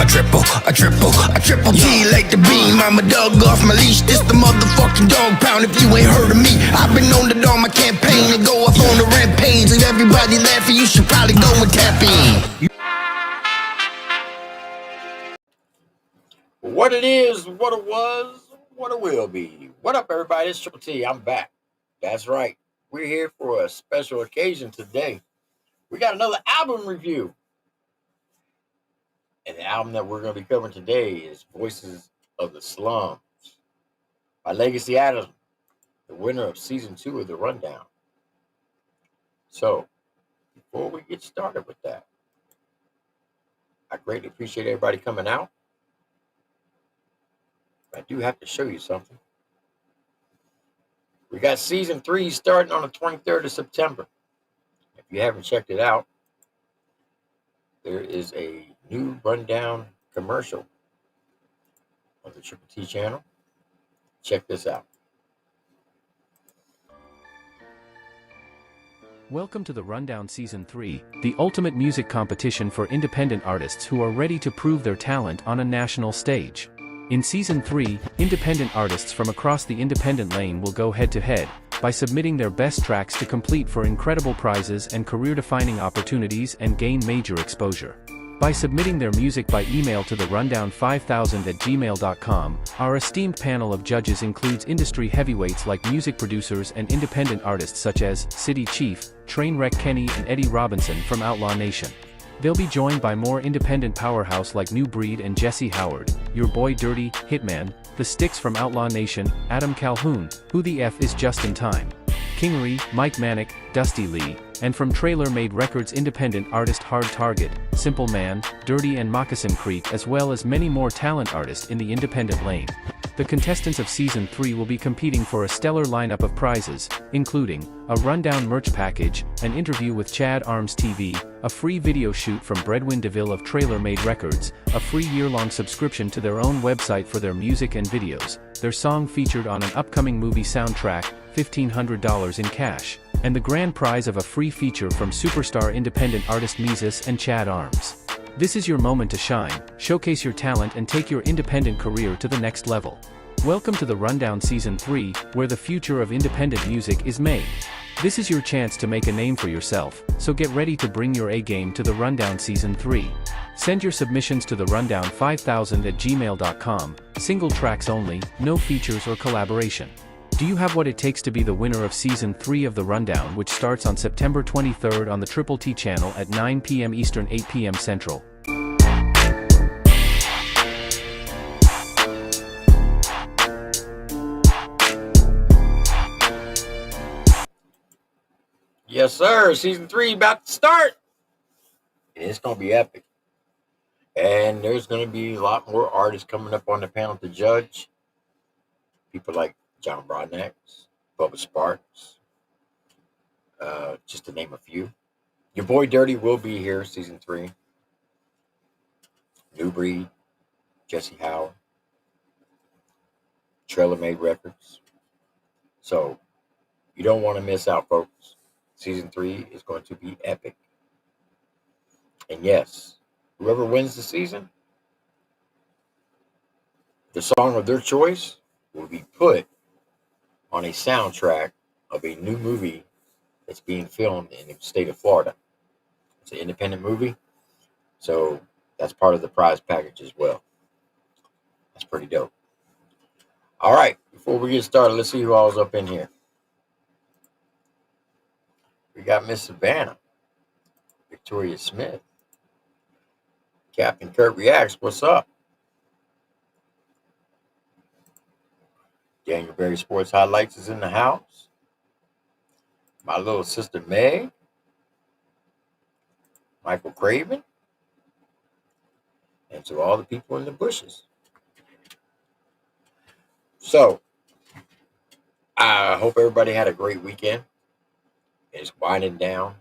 A triple T like the beam. I'm a dog off my leash. This the motherfucking dog pound. If you ain't heard of me, I've been on the dog my campaign and go off on the rampage. If everybody laughing, you should probably go and tap in. What it is, what it was, what it will be. What up, everybody? It's TripleT. I'm back. That's right. We're here for a special occasion today. We got another album review. And the album that we're going to be covering today is Voices of the Slums by Legacy Adams, the winner of Season 2 of The Rundown. So, before we get started with that, I greatly appreciate everybody coming out. I do have to show you something. We got Season 3 starting on the 23rd of September. If you haven't checked it out, there is a new Rundown commercial on the TripleT channel. Check this out. Welcome to the Rundown Season 3, the ultimate music competition for independent artists who are ready to prove their talent on a national stage. In Season 3, independent artists from across the independent lane will go head-to-head by submitting their best tracks to compete for incredible prizes and career-defining opportunities and gain major exposure. By submitting their music by email to the rundown5000@gmail.com, our esteemed panel of judges includes industry heavyweights like music producers and independent artists such as City Chief, Trainwreck Kenny and Eddie Robinson from Outlaw Nation. They'll be joined by more independent powerhouse like New Breed and Jesse Howard, Your Boy Dirty, Hitman, The Sticks from Outlaw Nation, Adam Calhoun, Who the F is Just in Time, Kingery, Mike Manic, Dusty Lee, and from Trailer Made Records independent artist Hard Target, Simple Man, Dirty and Moccasin Creek, as well as many more talent artists in the independent lane. The contestants of Season 3 will be competing for a stellar lineup of prizes, including a Rundown merch package, an interview with Chad Arms TV, a free video shoot from Bredwin DeVille of Trailer Made Records, a free year-long subscription to their own website for their music and videos, their song featured on an upcoming movie soundtrack, $1,500 in cash, and the grand prize of a free feature from superstar independent artist Mises and Chad Arms. This is your moment to shine, showcase your talent and take your independent career to the next level. Welcome to the Rundown Season 3, where the future of independent music is made. This is your chance to make a name for yourself, so get ready to bring your A-game to the Rundown Season 3. Send your submissions to the rundown5000@gmail.com, single tracks only, no features or collaboration. Do you have what it takes to be the winner of Season 3 of The Rundown, which starts on September 23rd on the TripleT channel at 9 p.m. Eastern, 8 p.m. Central? Yes, sir. Season 3 about to start. And it's going to be epic. And there's going to be a lot more artists coming up on the panel to judge. People like John Broadnax, Bubba Sparks, just to name a few. Your Boy Dirty will be here, Season 3. New Breed, Jesse Howard, Trailer Made Records. So, you don't want to miss out, folks. Season 3 is going to be epic. And yes, whoever wins the season, the song of their choice will be put on a soundtrack of a new movie that's being filmed in the state of Florida. It's an independent movie, so that's part of the prize package as well. That's pretty dope. All right, before we get started, let's see who all's up in here. We got Miss Savannah, Victoria Smith, Captain Kurt Reacts, what's up? Daniel Berry Sports Highlights is in the house. My little sister Meg, Michael Craven, and to all the people in the bushes. So, I hope everybody had a great weekend. It's winding down,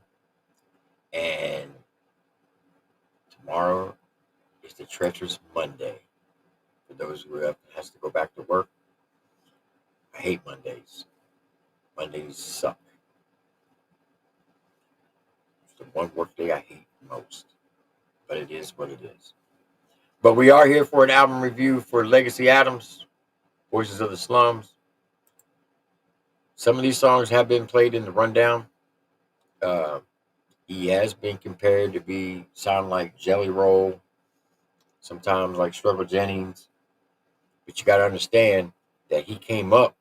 and tomorrow is the treacherous Monday. For those who has to go back to work, I hate Mondays. Mondays suck. It's the one work day I hate most, but it is what it is. But we are here for an album review for Legacy Adams, Voices of the Slums. Some of these songs have been played in the rundown. He has been compared to be sound like Jelly Roll, sometimes like Struggle Jennings. But you got to understand that he came up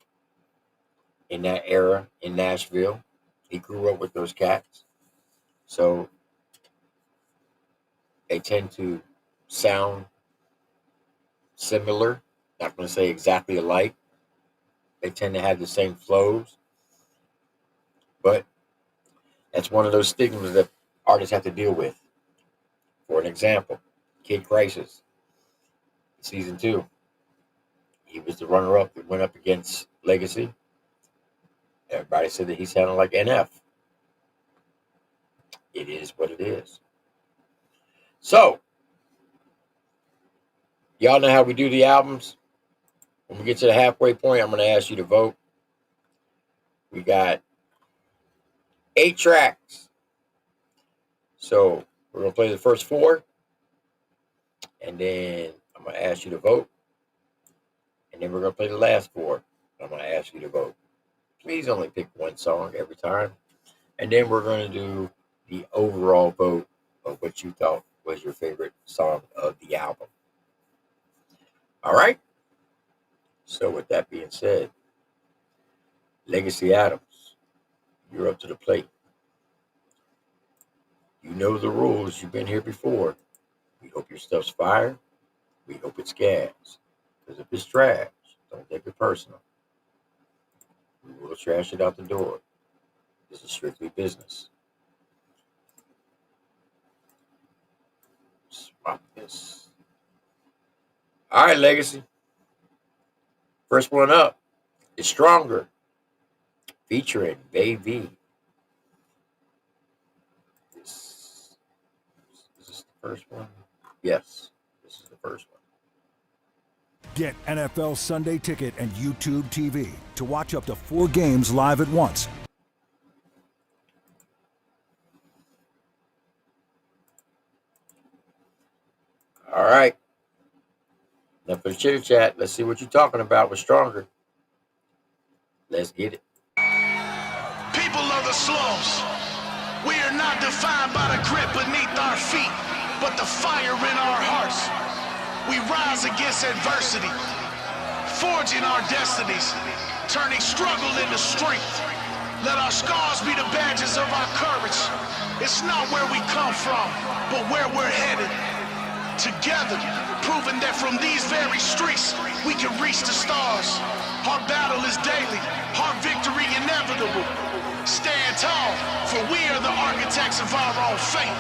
in that era in Nashville. He grew up with those cats. So they tend to sound similar. Not going to say exactly alike. They tend to have the same flows. But that's one of those stigmas that artists have to deal with. For an example, Kid Crisis, season 2. He was the runner-up that went up against Legacy. Everybody said that he sounded like NF. It is what it is. So, y'all know how we do the albums. When we get to the halfway point, I'm going to ask you to vote. We got 8 tracks. So, we're going to play the first 4. And then I'm going to ask you to vote. And then we're going to play the last 4. I'm going to ask you to vote. Please only pick one song every time. And then we're going to do the overall vote of what you thought was your favorite song of the album. All right? So with that being said, Legacy Adams, you're up to the plate. You know the rules. You've been here before. We hope your stuff's fire. We hope it's gas. Because if it's trash, don't take it personal. We will trash it out the door. This is strictly business. Swap this. All right, Legacy. First one up is Stronger, featuring Baby. Is this the first one? Yes, this is the first one. Get NFL Sunday Ticket and YouTube TV to watch up to 4 games live at once. All right. Now for the chitter chat, let's see what you're talking about with Stronger. Let's get it. People of the slums, we are not defined by the grit beneath our feet, but the fire in our hearts. We rise against adversity, forging our destinies, turning struggle into strength. Let our scars be the badges of our courage. It's not where we come from, but where we're headed. Together, proving that from these very streets, we can reach the stars. Our battle is daily, our victory inevitable. Stand tall, for we are the architects of our own fate.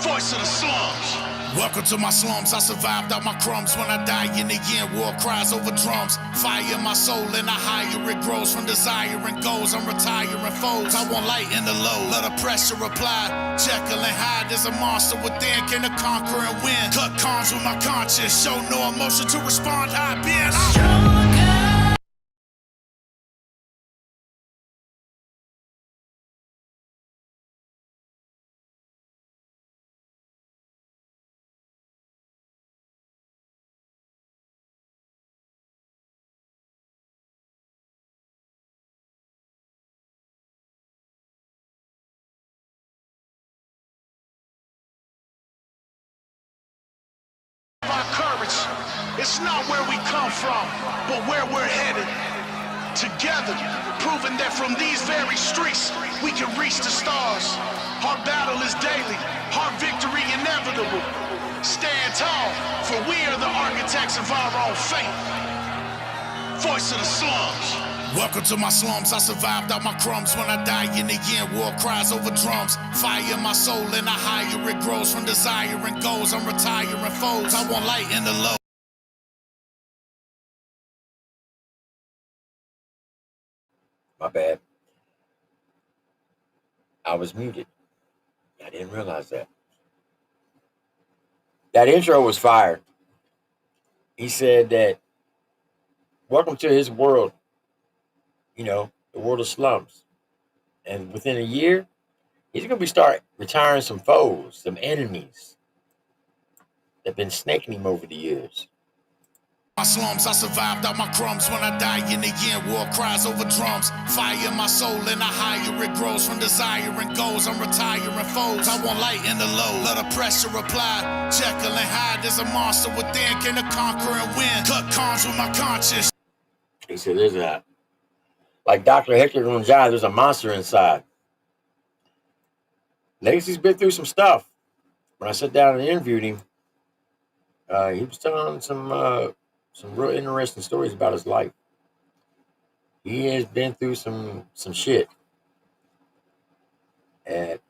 Voice of the slums. Welcome to my slums, I survived out my crumbs. When I die in the end, war cries over drums. Fire in my soul and I higher it grows. From desire and goals, I'm retiring foes. I want light in the low, let the pressure apply. Jekyll and Hyde, there's a monster within. Can I conquer and win? Cut cons with my conscience, show no emotion to respond. I've been stronger. Our courage, it's not where we come from, but where we're headed. Together, proving that from these very streets, we can reach the stars. Our battle is daily, our victory inevitable. Stand tall, for we are the architects of our own fate. Voice of the slums. Welcome to my slums, I survived out my crumbs. When I die in the end, war cries over drums. Fire in my soul and I higher it grows. From desire and goals, I'm retiring foes. I want light in the low. My bad. I was muted. I didn't realize that. That intro was fire. He said that, welcome to his world, the world of slums. And within a year, he's going to start retiring some foes, some enemies. They've been snaking him over the years. My slums, I survived out my crumbs. When I die in the end, war cries over drums. Fire in my soul and I higher it grows. From desire and goals, I'm retiring foes. I want light in the low, let the pressure apply. Jekyll and Hyde, there's a monster within. Can I conquer and win? Cut cons with my conscience. He said, there's a, like Dr. Hector Gonzalez, there's a monster inside. Legacy's been through some stuff. When I sat down and interviewed him, he was telling some real interesting stories about his life. He has been through some shit that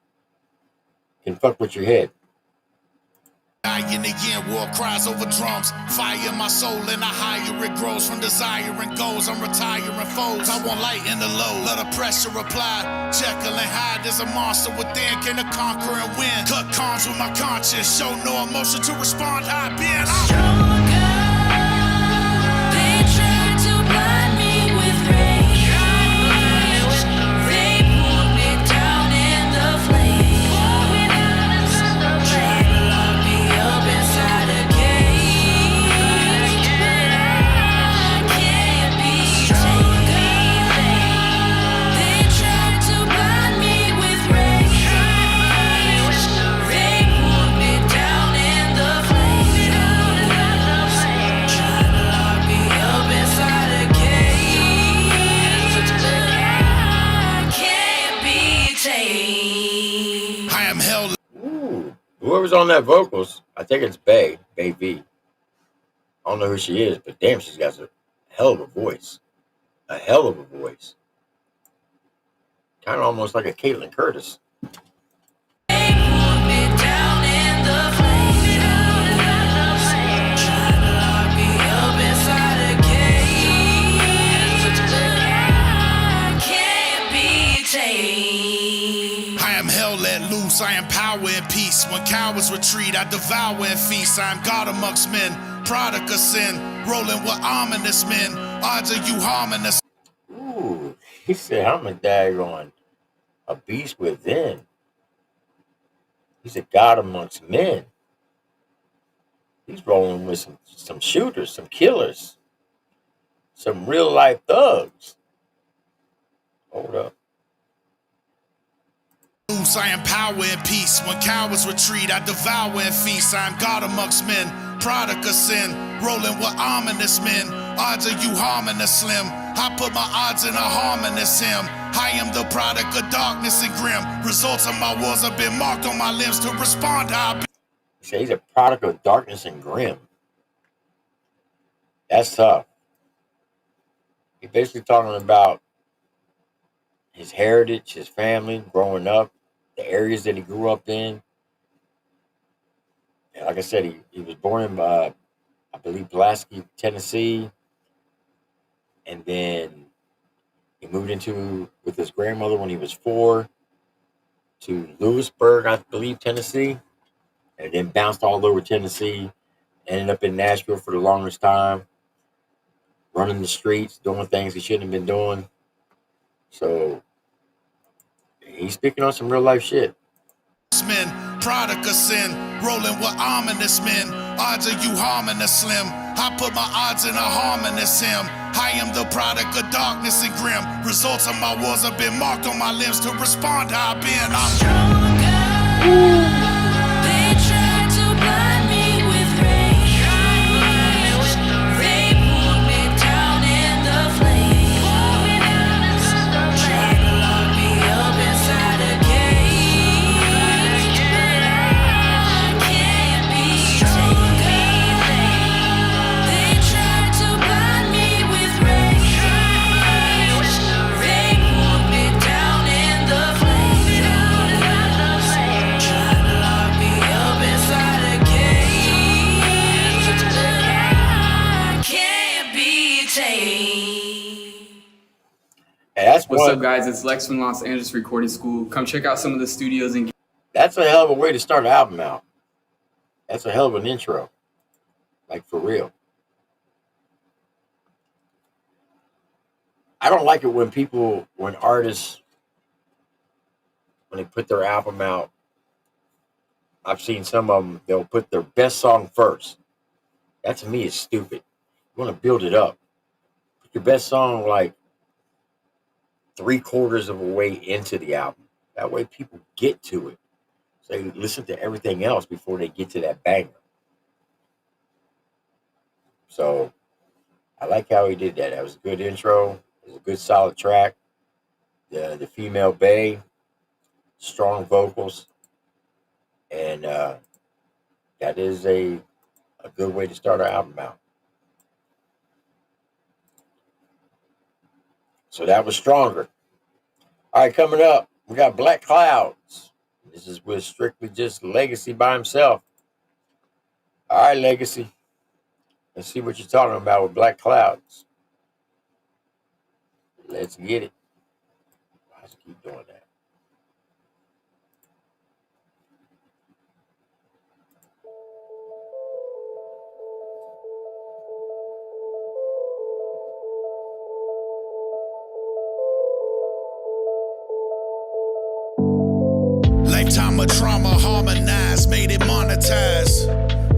can fuck with your head. In the end, war cries over drums. Fire in my soul and I higher it grows. From desire and goals, I'm retiring foes. I want light in the low, let the pressure apply. Jekyll and Hyde, there's a monster within. Can I conquer and win? Cut cons with my conscience. Show no emotion to respond. I've been They tried to blind me with rage. They pulled me down in the flames. Tried to lock me up inside a cage, but I can't be stronger. They tried to blind me with rage. They pulled me down in the flames. Tried to lock me up inside a cage, but I can't be tamed. I am held. Ooh, whoever's on that vocals, I think it's Bay V. I don't know who she is, but damn, she's got a hell of a voice. A hell of a voice. Kind of almost like a Caitlin Curtis. They pulled me down in the flames. Tried to lock me up inside a cage, but I can't be tamed. I am hell let loose, I am power and peace. When cowards retreat, I devour and feast. I am God amongst men, product of sin, rolling with ominous men. Odds of you harming us. Ooh, he said, I'm a daggone a beast within. He's a god amongst men. He's rolling with some shooters, some killers, some real life thugs. Hold up. Loose, I am power and peace. When cowards retreat, I devour and feast. I am God amongst men, product of sin, rolling with ominous men. Odds of you harming the slim. I put my odds in a harmonious him. I am the product of darkness and grim. Results of my wars have been marked on my limbs to respond how I be. He said he's a product of darkness and grim. That's tough. He's basically talking about his heritage, his family, growing up, the areas that he grew up in. And like I said, he was born in, I believe, Pulaski, Tennessee. And then he moved into with his grandmother when he was 4 to Lewisburg, I believe, Tennessee. And then bounced all over Tennessee. Ended up in Nashville for the longest time. Running the streets, doing things he shouldn't have been doing. So he's speaking on some real life shit. Men, product of sin, rolling with ominous men. Odds of you harming the slim. I put my odds in a harmonious him. I am the product of darkness and grim. Results of my wars have been marked on my limbs to respond how I've been. I'm Stronger. They tried to blind me with rage. They pulled me down in the flames. Tried to lock me up inside a cage, but I can't be stronger. They tried to blind me with rage. They pulled me down in the flames. Tried to lock me up inside a cage, but I can't be tamed. And that's What's one, up, guys? It's Lex from Los Angeles Recording School. Come check out some of the studios and that's a hell of a way to start an album out. That's a hell of an intro. Like, for real. I don't like it when artists, when they put their album out, I've seen some of them, they'll put their best song first. That to me is stupid. You want to build it up. Put your best song like 3/4 of a way into the album. That way people get to it. So they listen to everything else before they get to that banger. So I like how he did that. That was a good intro. It was a good solid track. The female bae, strong vocals. And that is a good way to start our album out. So that was Stronger. All right, coming up, we got Black Clouds. This is with strictly just Legacy by himself. All right, Legacy. Let's see what you're talking about with Black Clouds. Let's get it. Let's keep doing that. Lifetime of trauma harmonized, made it monetized.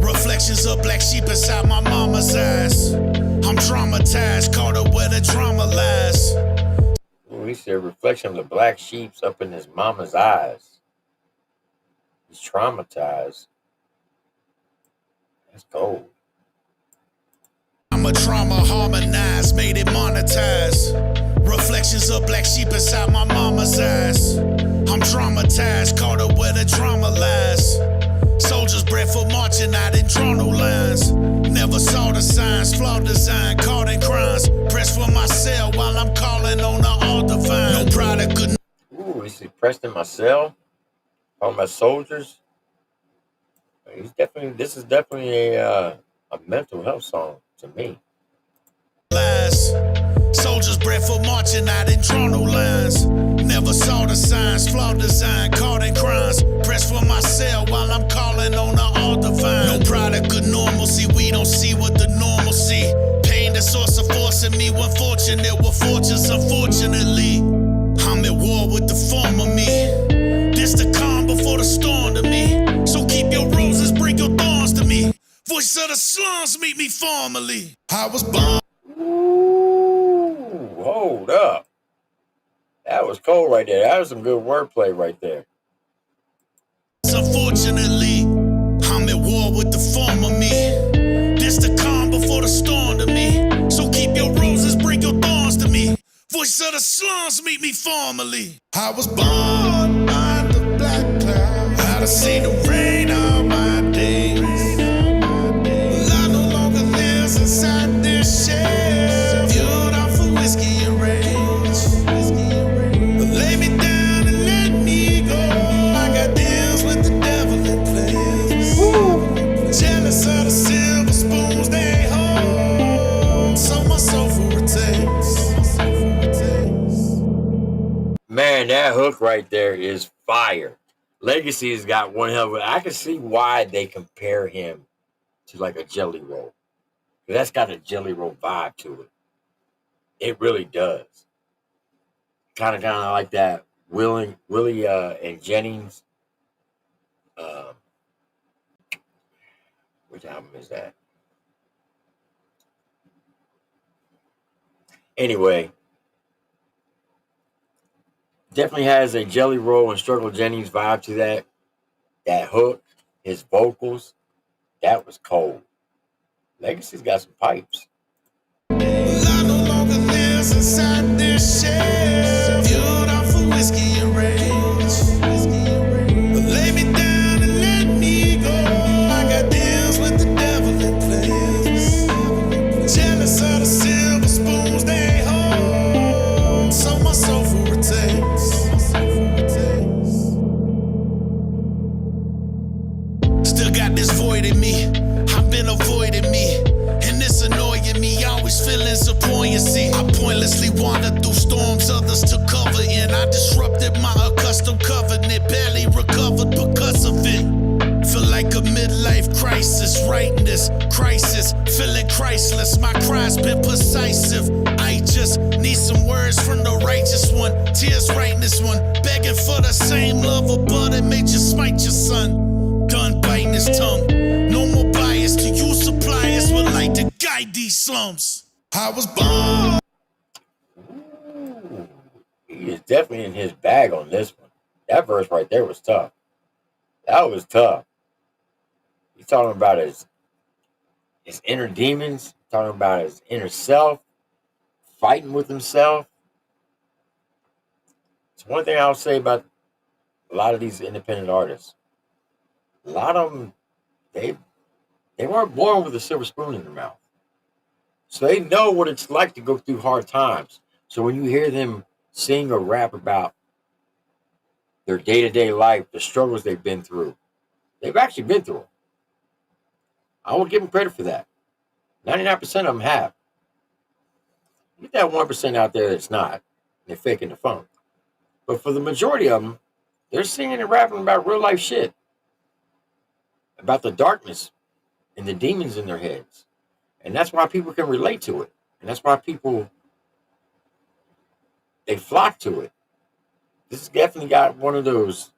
Reflections of black sheep inside my mama's eyes. I'm traumatized, caught up where the drama lies. Ooh, he said reflection of the black sheep's up in his mama's eyes. He's traumatized. That's cold. I'm a trauma harmonized, made it monetized. Reflections of black sheep inside my mama's eyes. I'm traumatized, caught up where the drama lies. Soldiers bred for marching, I didn't draw no lines. Never saw the signs, flawed design, caught in crimes. Pressed for my cell while I'm calling on the all divine. No product could. Ooh, he said pressed in my cell. Talking about soldiers. This is definitely a mental health song to me. Lies. Soldiers bred for marching, I didn't draw no lines. Never saw the signs, flawed design, caught in crimes. Pressed for my cell while I'm calling on the all divine. No product of normalcy, we don't see what the normal see. Pain the source of force in me, when fortunate with fortunes, unfortunately. I'm at war with the form of me. This the calm before the storm to me. So keep your roses, bring your thorns to me. Voice of the slums, meet me formally. I was born. Ooh, hold up. That was cold right there. That was some good wordplay right there. Unfortunately, I'm at war with the form of me. This the calm before the storm to me. So keep your roses, bring your thorns to me. Voice of the slums, meet me formally. I was born under black cloud. I done seen the rain all my days. I no longer lives inside this shell. Fueled off of whiskey and rage. Lay me down and let me go. I got deals with the devil in place. Jealous of the silver spoons they hold. So my soul for a taste. Man, that hook right there is fire. Legacy has got one hell of a. I can see why they compare him to like a Jelly Roll. That's got a Jelly Roll vibe to it. It really does. Kind of like that Willie and Jennings. Which album is that? Anyway, definitely has a Jelly Roll and Struggle Jennings vibe to that. That hook, his vocals, that was cold. Legacy's got some pipes. I no longer lives inside this shell. Fueled off of whiskey and rage. Lay me down and let me go. I got deals with the devil in place. Jealous of the silver spoons they hold. So my soul for a taste. Still got this void in me. I've been avoiding me. And it's annoying me, always feeling some poignancy. I pointlessly wandered through storms others took cover in. I disrupted my accustomed covenant, barely recovered because of it. Feel like a midlife crisis, writing this crisis, feeling Christless. My cry's been decisive. I just need some words from the righteous one. Tears writing this one, begging for the same love, but it made you smite your son. Done biting his tongue. No more bias to you suppliers would like to guide these slums. I was born. Ooh, he is definitely in his bag on this one. That verse right there was tough. That was tough. He's talking about his inner demons, talking about his inner self, fighting with himself. It's one thing I'll say about a lot of these independent artists. A lot of them, they weren't born with a silver spoon in their mouth. So they know what it's like to go through hard times. So when you hear them sing or rap about their day-to-day life, the struggles they've been through, they've actually been through them. I will give them credit for that. 99% of them have. Get that 1% out there that's not. They're faking the funk. But for the majority of them, they're singing and rapping about real life shit. About the darkness and the demons in their heads. And that's why people can relate to it. And that's why people, they flock to it. This has definitely got one of those,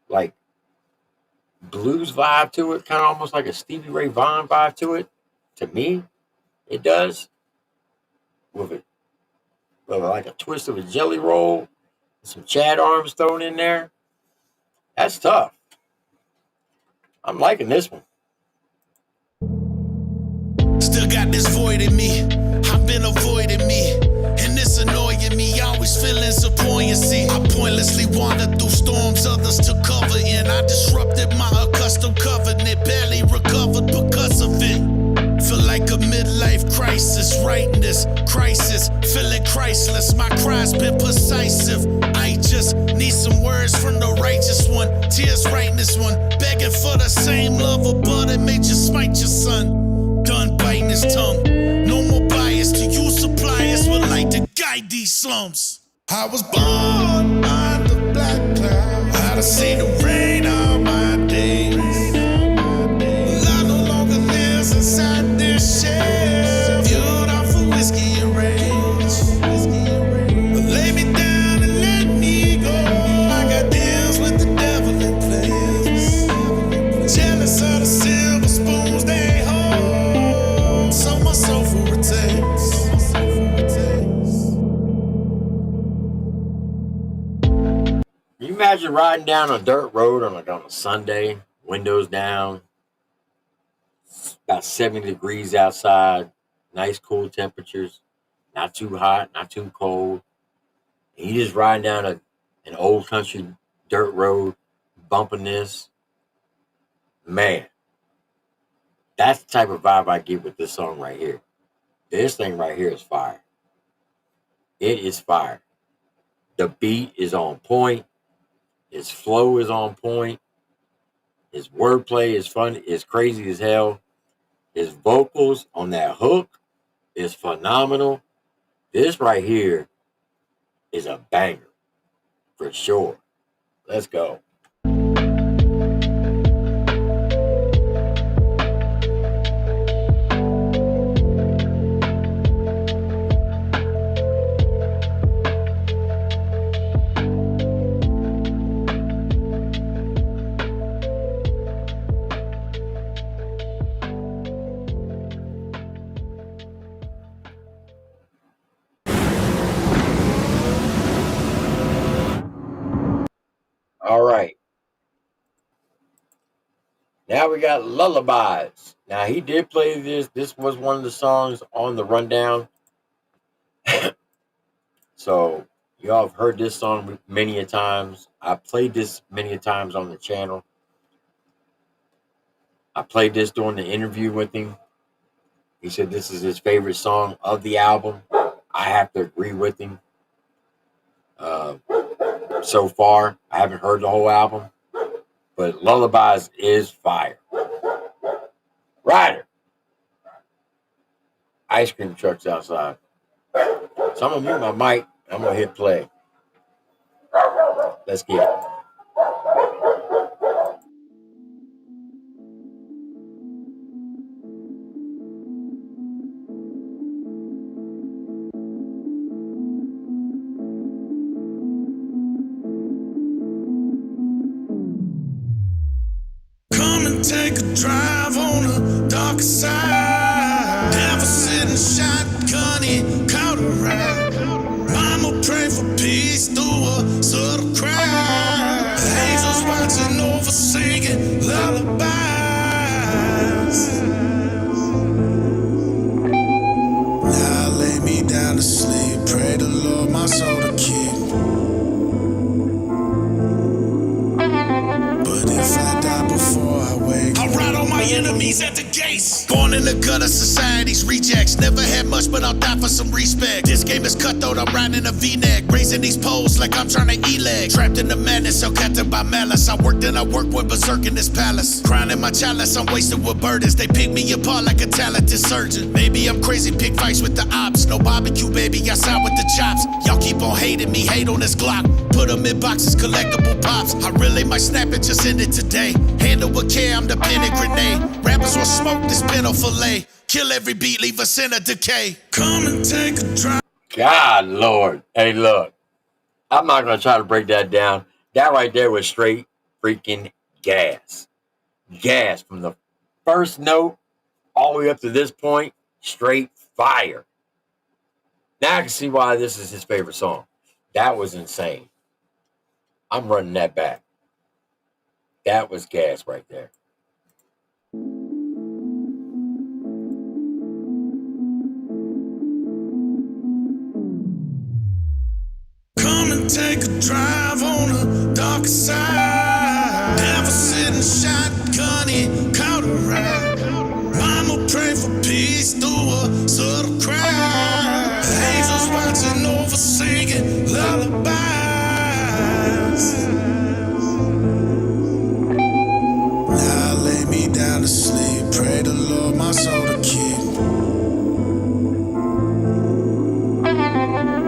like, blues vibe to it. Kind of almost like a Stevie Ray Vaughan vibe to it. To me, it does. With like a twist of a jelly roll. Some Chad arms thrown in there. That's tough. I'm liking this one. Still got this void in me. I've been avoiding me. And it's annoying me. Always feeling some buoyancy. I pointlessly wandered through storms others took cover in. I disrupted my accustomed covenant. Barely recovered because of it. Feel like a midlife crisis. Writing this crisis. Feeling Christless. My cry's been decisive. I just need some words from the righteous one. Tears writing this one. Begging for the same love a butter made you smite your son. Done biting his tongue. No more bias to you suppliers would like to guide these slums. I was born under black cloud. I done seen the rain all my days. I no longer lives inside this shell. Fueled off of whiskey and rage. But lay me down and let me go. I got deals with the devil in place. Jealous of the silver spoons they hold. So my soul for a taste. Can you imagine riding down a dirt road on a Sunday, windows down, about 70 degrees outside, nice cool temperatures, not too hot, not too cold. And you just riding down an old country dirt road, bumping this. Man, that's the type of vibe I get with this song right here. This thing right here is fire. It is fire. The beat is on point. His flow is on point. His wordplay is fun. Is crazy as hell. His vocals on that hook is phenomenal. This right here is a banger for sure. Let's go. All right. Now we got Lullabies. Now he did play this. This was one of the songs on the rundown. So y'all have heard this song many a times. I played this many a times on the channel. I played this during the interview with him. He said this is his favorite song of the album. I have to agree with him. So far, I haven't heard the whole album, but Lullabies is fire. Ryder. Ice cream trucks outside. So I'm gonna mute my mic. I'm gonna hit play. Let's get it. Coming and take a drive on the dark side. Never sitting shotgun and caught a ride. Mama pray for peace through a subtle cry. Angels watching over singing lullabies. Now I lay me down to sleep. Pray the Lord my soul to keep. But if I die before I wake, I'll ride on my enemies at the gates. Born in the gutter, society's rejects. Never had much, but I'll die for some respect. This game is cutthroat, I'm riding a V-neck. Raising these poles like I'm trying to E-leg. Trapped in the madness, held captive by malice. I worked and I worked, went berserk in this palace. Crying in my chalice, I'm wasted with burdens. They pick me apart like a talented surgeon. Maybe I'm crazy, pick fights with the ops. No barbecue, baby, outside with the chops. Y'all keep on hating me, hate on this Glock. Put them in boxes, collectible pops. I really might snap it, just end it today. Handle with care, I'm the panic grenade. Rappers will smoke this pinto fillet. Kill every beat, leave us in a decay. Come and take a drive. God, Lord. Hey, look. I'm not going to try to break that down. That right there was straight freaking gas. Gas from the first note all the way up to this point. Straight fire. Now I can see why this is his favorite song. That was insane. I'm running that back. That was gas right there. Come and take a drive on the dark side. Never sitting shotgun and caught a ride. Mama pray for peace through a subtle cry. Angels watching over singing lullabies. Now I lay me down to sleep. Pray the Lord my soul to keep.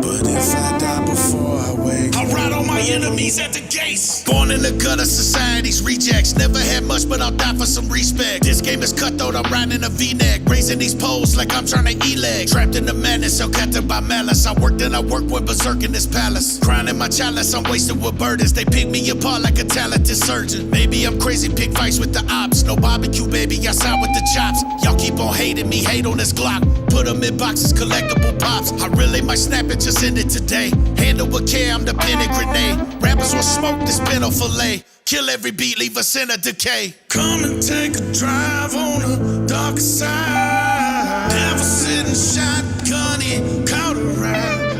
But if I die before I wake, I'll ride on my enemies at the gates. Born in the gutter, society's rejects. Never had much, but I'll die for some respect. This game is cutthroat, I'm riding a V-neck. Raising these poles like I'm trying to E-leg. Trapped in the madness, held captive by malice. I worked and I worked, went berserk in this palace. Crying in my chalice, I'm wasted with burdens. They pick me apart like a talented surgeon. Maybe I'm crazy, pick fights with the ops. No barbecue, baby, outside with the chops. Y'all keep on hating me, hate on this Glock. Put them in boxes, collectible pops. I really might snap it, just end it today. Handle with care, I'm the panic grenade. Rappers will smoke this pinto fillet. Kill every beat, leave us in a decay. Come and take a drive on the dark side. Never sitting shotgun and caught a ride.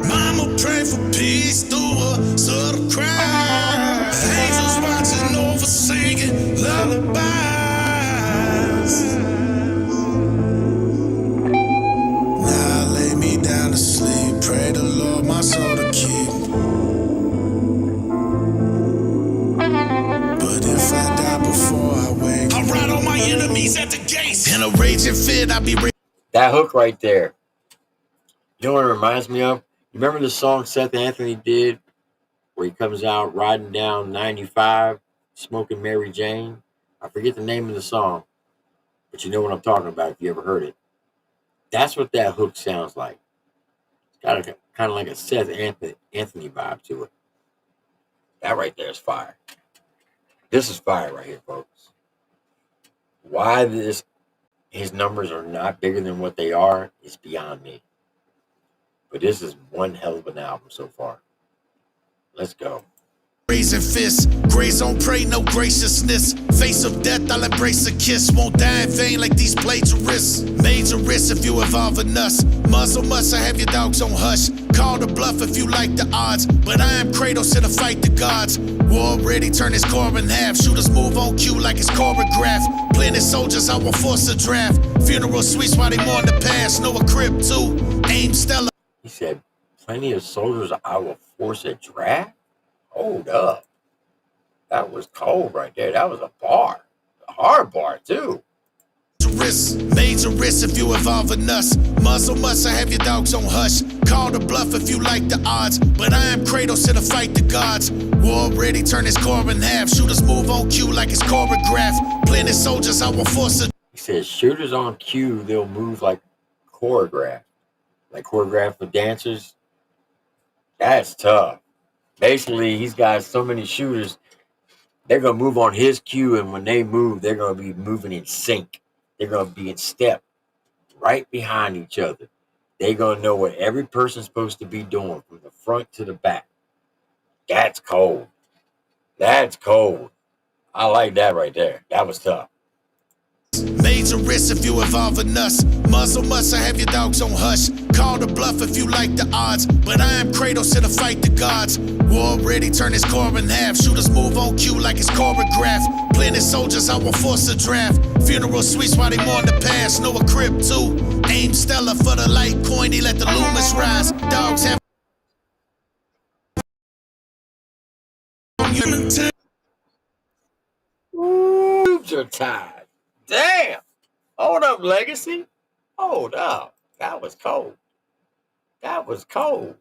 Mama pray for peace through a subtle cry. Angels watching over singing lullabies. Now I lay me down to sleep. Pray the Lord my soul to keep. But if I die before I wake, I'll ride on my enemies at the gates. In a raging fit, I'll be That hook right there. You know what it reminds me of? You remember the song Seth Anthony did where he comes out riding down 95, smoking Mary Jane? I forget the name of the song, but you know what I'm talking about if you ever heard it. That's what that hook sounds like. It's got a kind of like a Seth Anthony vibe to it. That right there is fire. This is fire right here, folks. Why his numbers are not bigger than what they are is beyond me. But this is one hell of an album so far. Let's go. Raising fists, grace on pray, no graciousness. Face of death, I'll embrace a kiss. Won't die in vain like these plagiarists. Major risks if you involve in us. Muzzle must I have your dogs on hush. Call the bluff if you like the odds. But I am Kratos to the fight the gods. War already turned his core in half. Shooters move on cue like it's choreographed. Planted soldiers, I will force a draft. Funeral suites while they mourn the past. Know a crib too. Aim stellar. He said, plenty of soldiers, I will force a draft? Hold up. That was cold right there. That was a bar. A hard bar, too. Major risks if you involve in us. Muzzle must I have your dogs on hush. Call the bluff if you like the odds. But I am Kratos to the fight the gods. War already turned his core in half. Shooters move on cue like it's choreographed. Planted soldiers, I will force a. He says, shooters on cue, they'll move like choreographed. Like choreographed with dancers. That's tough. Basically, he's got so many shooters They're going to move on his cue, and when they move, they're going to be moving in sync. They're going to be in step right behind each other. They're going to know what every person's supposed to be doing from the front to the back. That's cold. That's cold. I like that right there. That was tough. Major risk if you involving us. Muzzle must have your dogs on hush. Call the bluff if you like the odds. But I am Kratos here to fight the gods. War ready, turn his core in half. Shooters move on cue like it's choreographed. Planted soldiers, I will force a draft. Funeral suites while they mourn the past. Know a crib too. Aim Stella for the light coin. He let the Loomis rise. Dogs have. Boobs are tied. Damn. Hold up, Legacy. Hold up. That was cold. That was cold.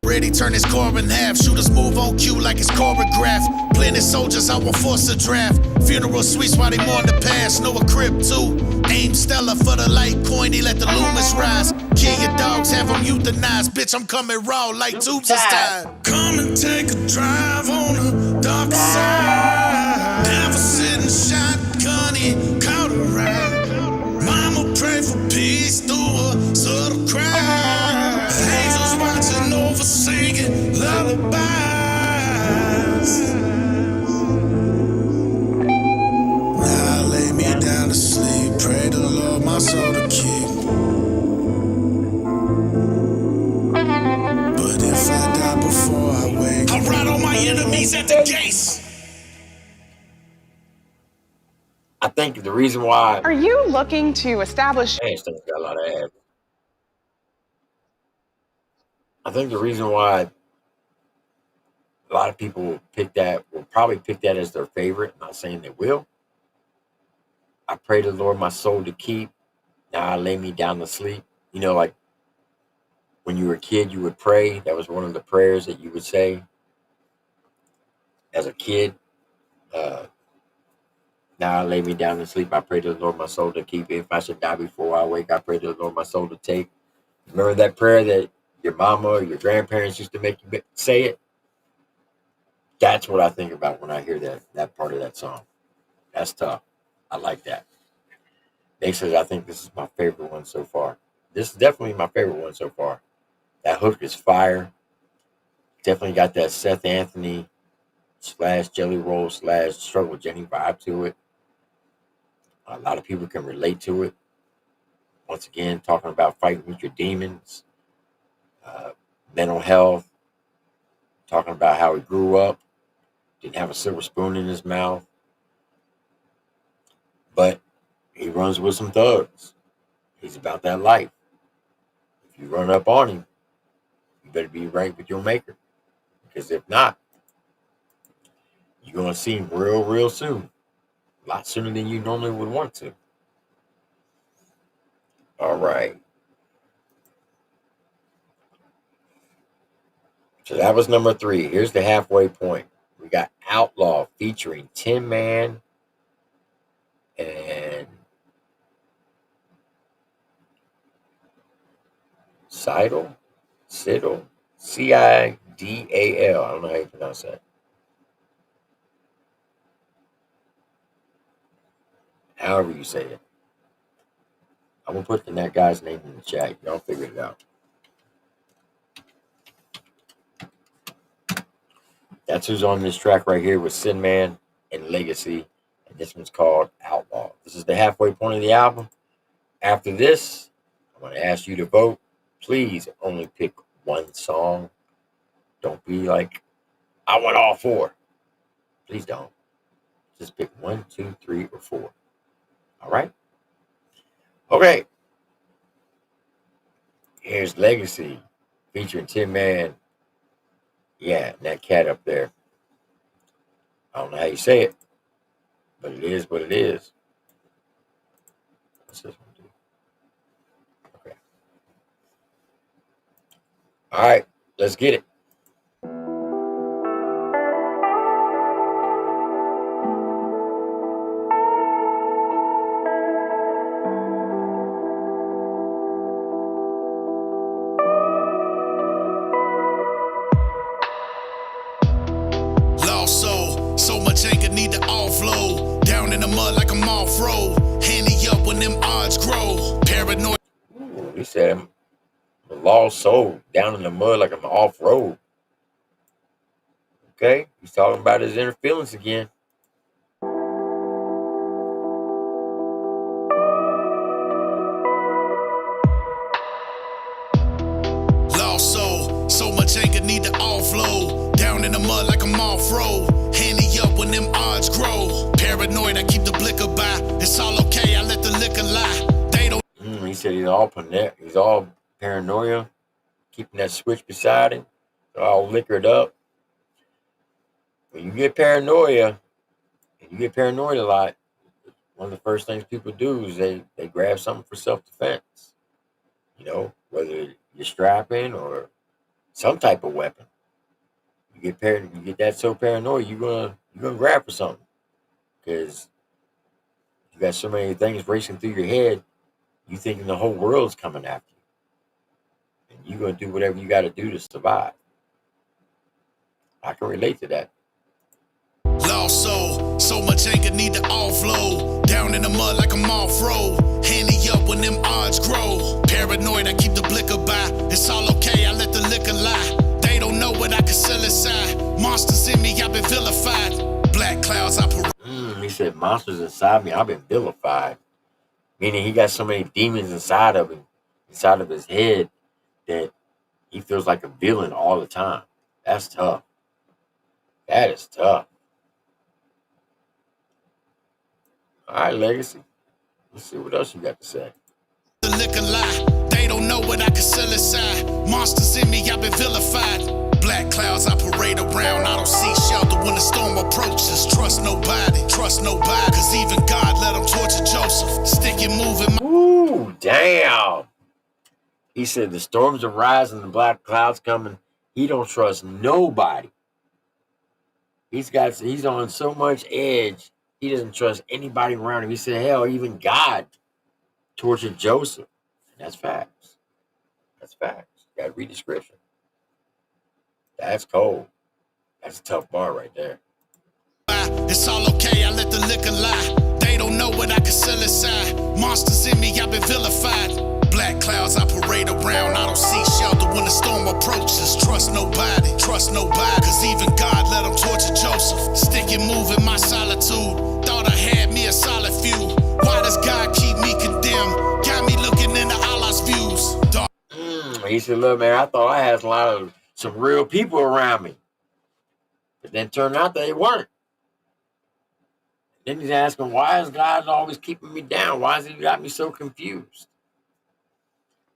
Ready, turn his core in half. Shooters move on cue like it's choreographed. Planted soldiers, I will force a draft. Funeral suites while they mourn the past. Know a crib too. Aim Stella for the light coin. He let the Loomis rise. Kill your dogs, have them euthanized. Bitch, I'm coming raw like tubes is tied. Come and take a drive on the dark side. Never sitting shotgun, he caught a ride. Mama pray for peace through a subtle cry. Angels watching over singing lullabies. Now I lay me down to sleep. Pray the Lord my soul to keep. But if I die before I wake, I'll ride on my enemies at the gates. I think the reason why. Are you looking to establish? Man, this thing's got a lot of ads. I think the reason why a lot of people will probably pick that as their favorite. I'm not saying they will. I pray the Lord my soul to keep. Now I lay me down to sleep. You know, like when you were a kid, you would pray. That was one of the prayers that you would say as a kid. Now I lay me down to sleep. I pray to the Lord my soul to keep. If I should die before I wake, I pray to the Lord my soul to take. Remember that prayer that your mama or your grandparents used to make you say it? That's what I think about when I hear that part of that song. That's tough. I like that. They said I think this is my favorite one so far. This is definitely my favorite one so far. That hook is fire. Definitely got that Seth Anthony / Jelly Roll / Struggle Jenny vibe to it. A lot of people can relate to it. Once again, talking about fighting with your demons, mental health, talking about how he grew up, didn't have a silver spoon in his mouth, but he runs with some thugs. He's about that life. If you run up on him, you better be right with your maker. Because if not, you're going to see him real soon. A lot sooner than you normally would want to. All right. So that was number 3. Here's the halfway point. We got Outlaw featuring Tin Man and Sidle, Cidal, Cidal. I don't know how you pronounce that. However you say it. I'm going to put that guy's name in the chat. Y'all figure it out. That's who's on this track right here with Sin Man and Legacy. And this one's called Outlaw. This is the halfway point of the album. After this, I'm going to ask you to vote. Please only pick one song. Don't be like, I want all 4. Please don't. Just pick 1, 2, 3, or 4. All right? Okay. Here's Legacy featuring Tin Man. Yeah, and that cat up there. I don't know how you say it, but it is what it is. What's this one do? Okay. All right, let's get it. Lost soul, so mud like I'm off-road. Handy up when them odds grow. Paranoid. Ooh, he said I'm a lost soul down in the mud like I'm off road. Okay, he's talking about his inner feelings again. Lost soul, so much anger need to offload. Down in the mud like I'm off-road. Handy up when them odds grow. Paranoid, I keep the blicker by. It's all okay, I let the liquor lie. They don't. He said he's all paranoia, keeping that switch beside him, all liquored up. When you get paranoia, and you get paranoid a lot, one of the first things people do is they grab something for self-defense. You know, whether you're strapping or some type of weapon. You get that so paranoid, you're gonna grab for something because you got so many things racing through your head. You thinking the whole world's coming after you, and you're gonna do whatever you got to do to survive. I can relate to that. Lost soul, so much anger need to offload. Down in the mud like I'm off-road. Handy up when them odds grow. Paranoid, I keep the blicker by. It's all okay, I let the liquor lie. They don't know what I can sell inside. Monsters in me, I've been vilified. Black clouds, I parade. He said, monsters inside me, I've been vilified. Meaning he got so many demons inside of him, inside of his head, that he feels like a villain all the time. That's tough. That is tough. All right, Legacy. Let's see what else you got to say. The liquor lie. They don't know what I can sell inside. Monsters in me, I've been vilified. Black clouds, I parade around. I don't see shelter when the storm approaches. Trust nobody, cause even God let them torture Joseph. Stick and moving. Ooh, damn. He said the storms are rising, the black clouds coming. He don't trust nobody. He's on so much edge. He doesn't trust anybody around him. He said, hell, even God tortured Joseph. And that's facts. That's facts. You got to read the scripture. That's cold. That's a tough bar right there. It's all okay, I let the liquor lie. They don't know what I can sell inside. Monsters in me, I've been vilified. Black clouds, I parade around. I don't see shelter when the storm approaches. Trust nobody, cause even God let them torture Joseph. Stick and move in my solitude. Thought I had me a solid few. Why does God keep me condemned? Got me looking into Allah's views. He said, look, man, I thought I had some real people around me. But then turned out they weren't. Then he's asking, why is God always keeping me down? Why has he got me so confused?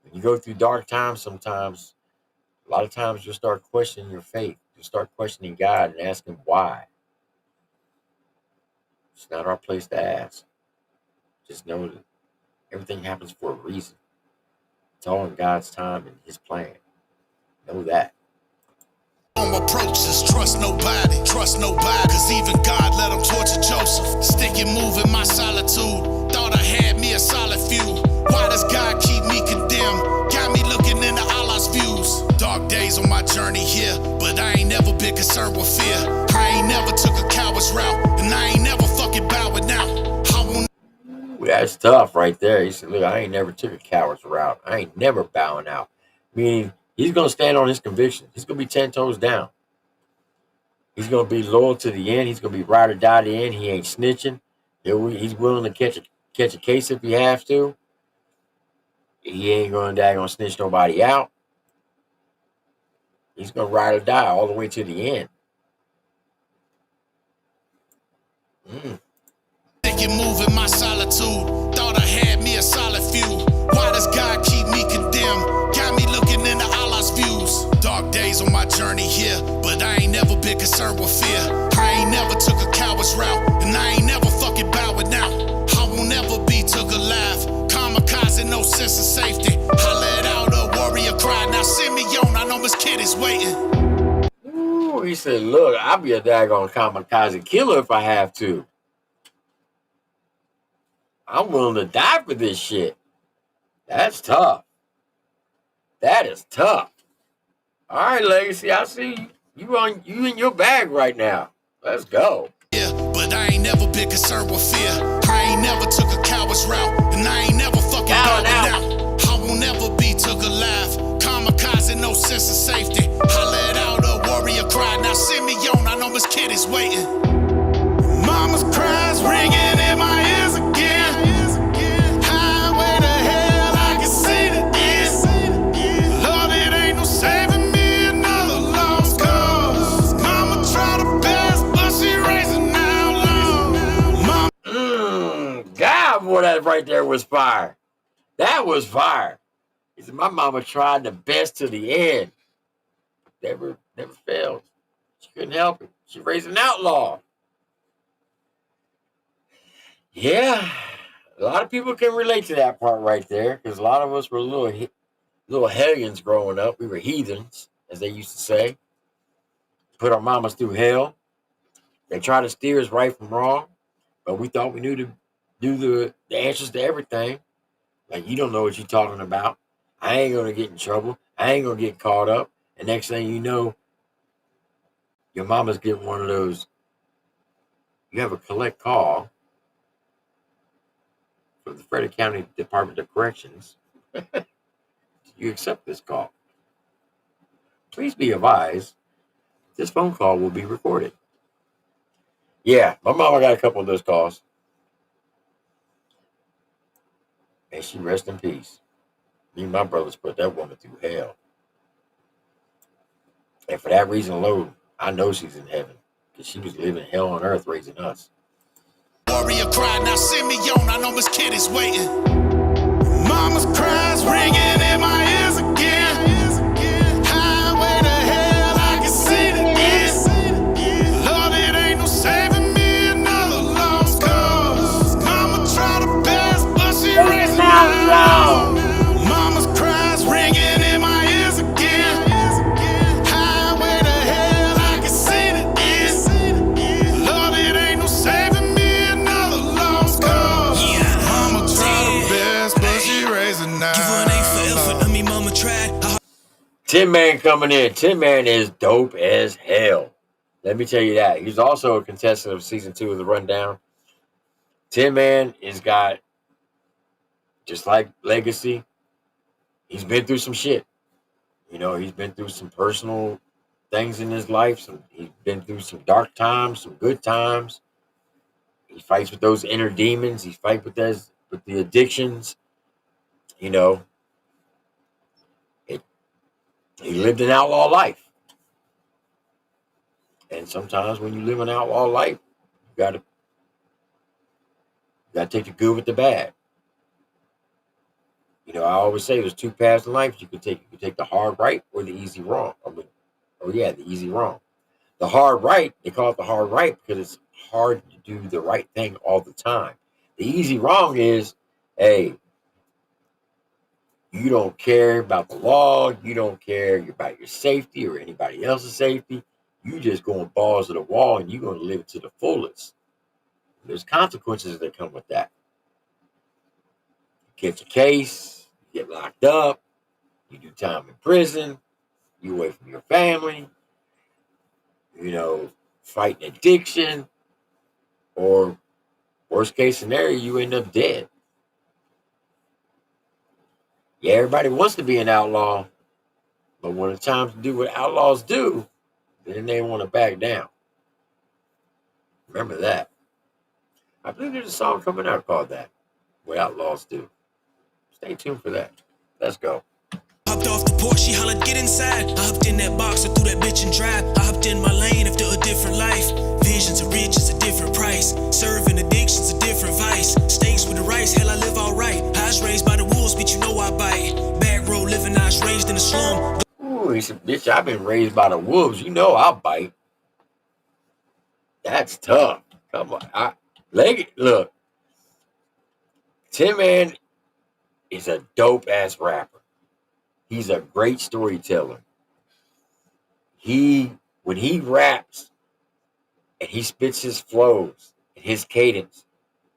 When you go through dark times sometimes, a lot of times you'll start questioning your faith. You'll start questioning God and asking why. It's not our place to ask. Just know that everything happens for a reason. It's all in God's time and his plan. Know that. Approaches, trust nobody, cause even God let them torture Joseph. Stick and move in my solitude. Thought I had me a solid few. Why does God keep me condemned? Got me looking into Allah's views. Dark days on my journey here, but I ain't never been concerned with fear. I ain't never took a coward's route, and I ain't never fucking bowing out. That's tough right there. He said, look, I ain't never took a coward's route. I ain't never bowing out. Meaning, he's going to stand on his convictions. He's going to be 10 toes down. He's going to be loyal to the end. He's going to be ride or die to the end. He ain't snitching. He's willing to catch a case if he have to. He ain't going to snitch nobody out. He's going to ride or die all the way to the end. Stick and move in my solitude. Thought I had me a solid few. Why does God keep me condemned? Got me looking into Allah's views. Dark days on my journey here, but I ain't never been concerned with fear. I ain't never took a coward's route, and I ain't never fucking bowing out. I won't never be took alive. Kamikaze, no sense of safety. I let out a warrior cry. Now send me on, I know Miss Kitty's waiting. Ooh, he said, look, I'll be a daggone kamikaze killer if I have to. I'm willing to die for this shit. That's tough. That is tough. All right, Legacy, I see you in your bag right now. Let's go. Yeah, but I I ain't never been concerned with fear. I ain't never took a coward's route, and I ain't never fucking Down, going out. I will never be took alive. Kamikaze, no sense of safety. I let out a warrior cry. Now send me on, I know Miss Kid is waiting. Mama's cries ringing in my ears again. Highway to hell, I can see the end. Lord, it ain't no saving me another lost cause. Mama tried her best, but she raising outlaws. God, boy, that right there was fire. That was fire. He said, my mama tried the best to the end. Never failed. She couldn't help it. She raised an outlaw. Yeah, a lot of people can relate to that part right there because a lot of us were little hellions growing up. We were heathens, as they used to say. Put our mamas through hell. They tried to steer us right from wrong, but we thought we knew to do the answers to everything. Like, you don't know what you're talking about. I ain't going to get in trouble. I ain't going to get caught up. And next thing you know, your mama's getting one of those. You have a collect call from the Frederick County Department of Corrections. You accept this call. Please be advised, this phone call will be recorded. Yeah, my mama got a couple of those calls. May she rest in peace. Me and my brothers put that woman through hell. And for that reason alone, I know she's in heaven. Because she was living hell on earth raising us. Warrior cry, now send me on, I know Miss Kid is waiting. Mama's cries ringing in my ears again. Highway to hell, I can see the end. Lord, it ain't no saving me another lost cause. Mama tried her best, but she raising outlaws. Mama's cries ringing in my ears again. Highway to hell, I can see the end. Lord, it ain't no saving me another lost cause. Mama tried her best, but she raising outlaws. Tin Man coming in. Tin Man is dope as hell. Let me tell you that. He's also a contestant of season 2 of The Rundown. Tin Man has got, just like Legacy, he's been through some shit. You know, he's been through some personal things in his life. He's been through some dark times, some good times. He fights with those inner demons. He fights with the addictions. You know, he lived an outlaw life. And sometimes when you live an outlaw life, you gotta take the good with the bad. You know, I always say there's two paths in life you could take. You could take the hard right or the easy wrong. The easy wrong. The hard right, they call it the hard right because it's hard to do the right thing all the time. The easy wrong is, hey, you don't care about the law. You don't care about your safety or anybody else's safety. You just going balls to the wall and you're going to live it to the fullest. There's consequences that come with that. You catch a case, you get locked up, you do time in prison, you away from your family, you know, fighting addiction, or worst case scenario, you end up dead. Yeah, everybody wants to be an outlaw, but when it's time to do what outlaws do, then they want to back down. Remember that. I believe there's a song coming out called that, What Outlaws Do. Stay tuned for that. Let's go. Hopped off the porch, she hollered, get inside. I hopped in that box, I threw that bitch and drive. I hopped in my lane after a different life. Visions of riches, a different price. Serving addictions, a different vice. Steaks with the rice, hell, I live alright. I was raised by the wolves, but you know I bite. Back road living, I was raised in the slum. Ooh, he said, bitch, I've been raised by the wolves. You know I'll bite. That's tough. Come on. Look, Tin Man is a dope-ass rapper. He's a great storyteller. When he raps and he spits his flows and his cadence,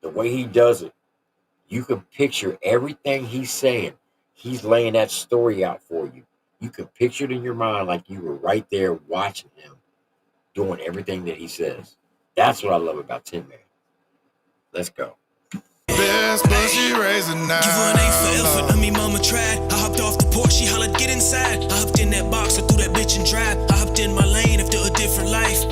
the way he does it, you can picture everything he's saying. He's laying that story out for you. You can picture it in your mind like you were right there watching him doing everything that he says. That's what I love about Tin Man. Let's go. Best, but she raising now. Give her an A for effort, I mean mama tried. I hopped off the porch, she hollered, get inside. I hopped in that box, I threw that bitch and drive. I hopped in my lane, after a different life.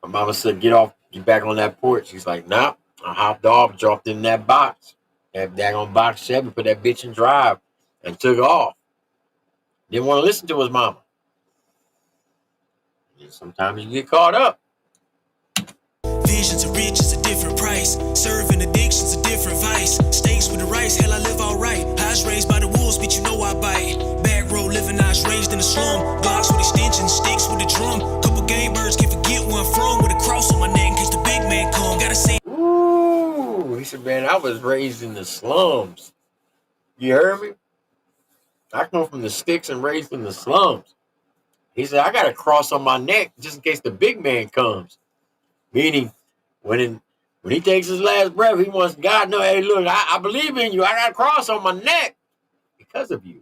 My mama said, get back on that porch. She's like, nah. I hopped off, dropped in that box. That daggone box 7, put that bitch in drive, and took off. Didn't want to listen to his mama. And sometimes you get caught up. Visions of riches, a different price. Serving addictions, a different vice. Steaks with the rice, hell, I live alright. I was raised by the wolves, but you know I bite. Back road living, I was raised in the slum. Glocks with extensions, sticks with the drum. Couple game birds, can't forget where I'm from. With a cross on my neck in case the big man come. Gotta say. Ooh, he said, man, I was raised in the slums. You heard me? I come from the sticks and raised in the slums. He said, I got a cross on my neck just in case the big man comes. Meaning, when he takes his last breath, he wants God to know, hey, look, I believe in you. I got a cross on my neck because of you.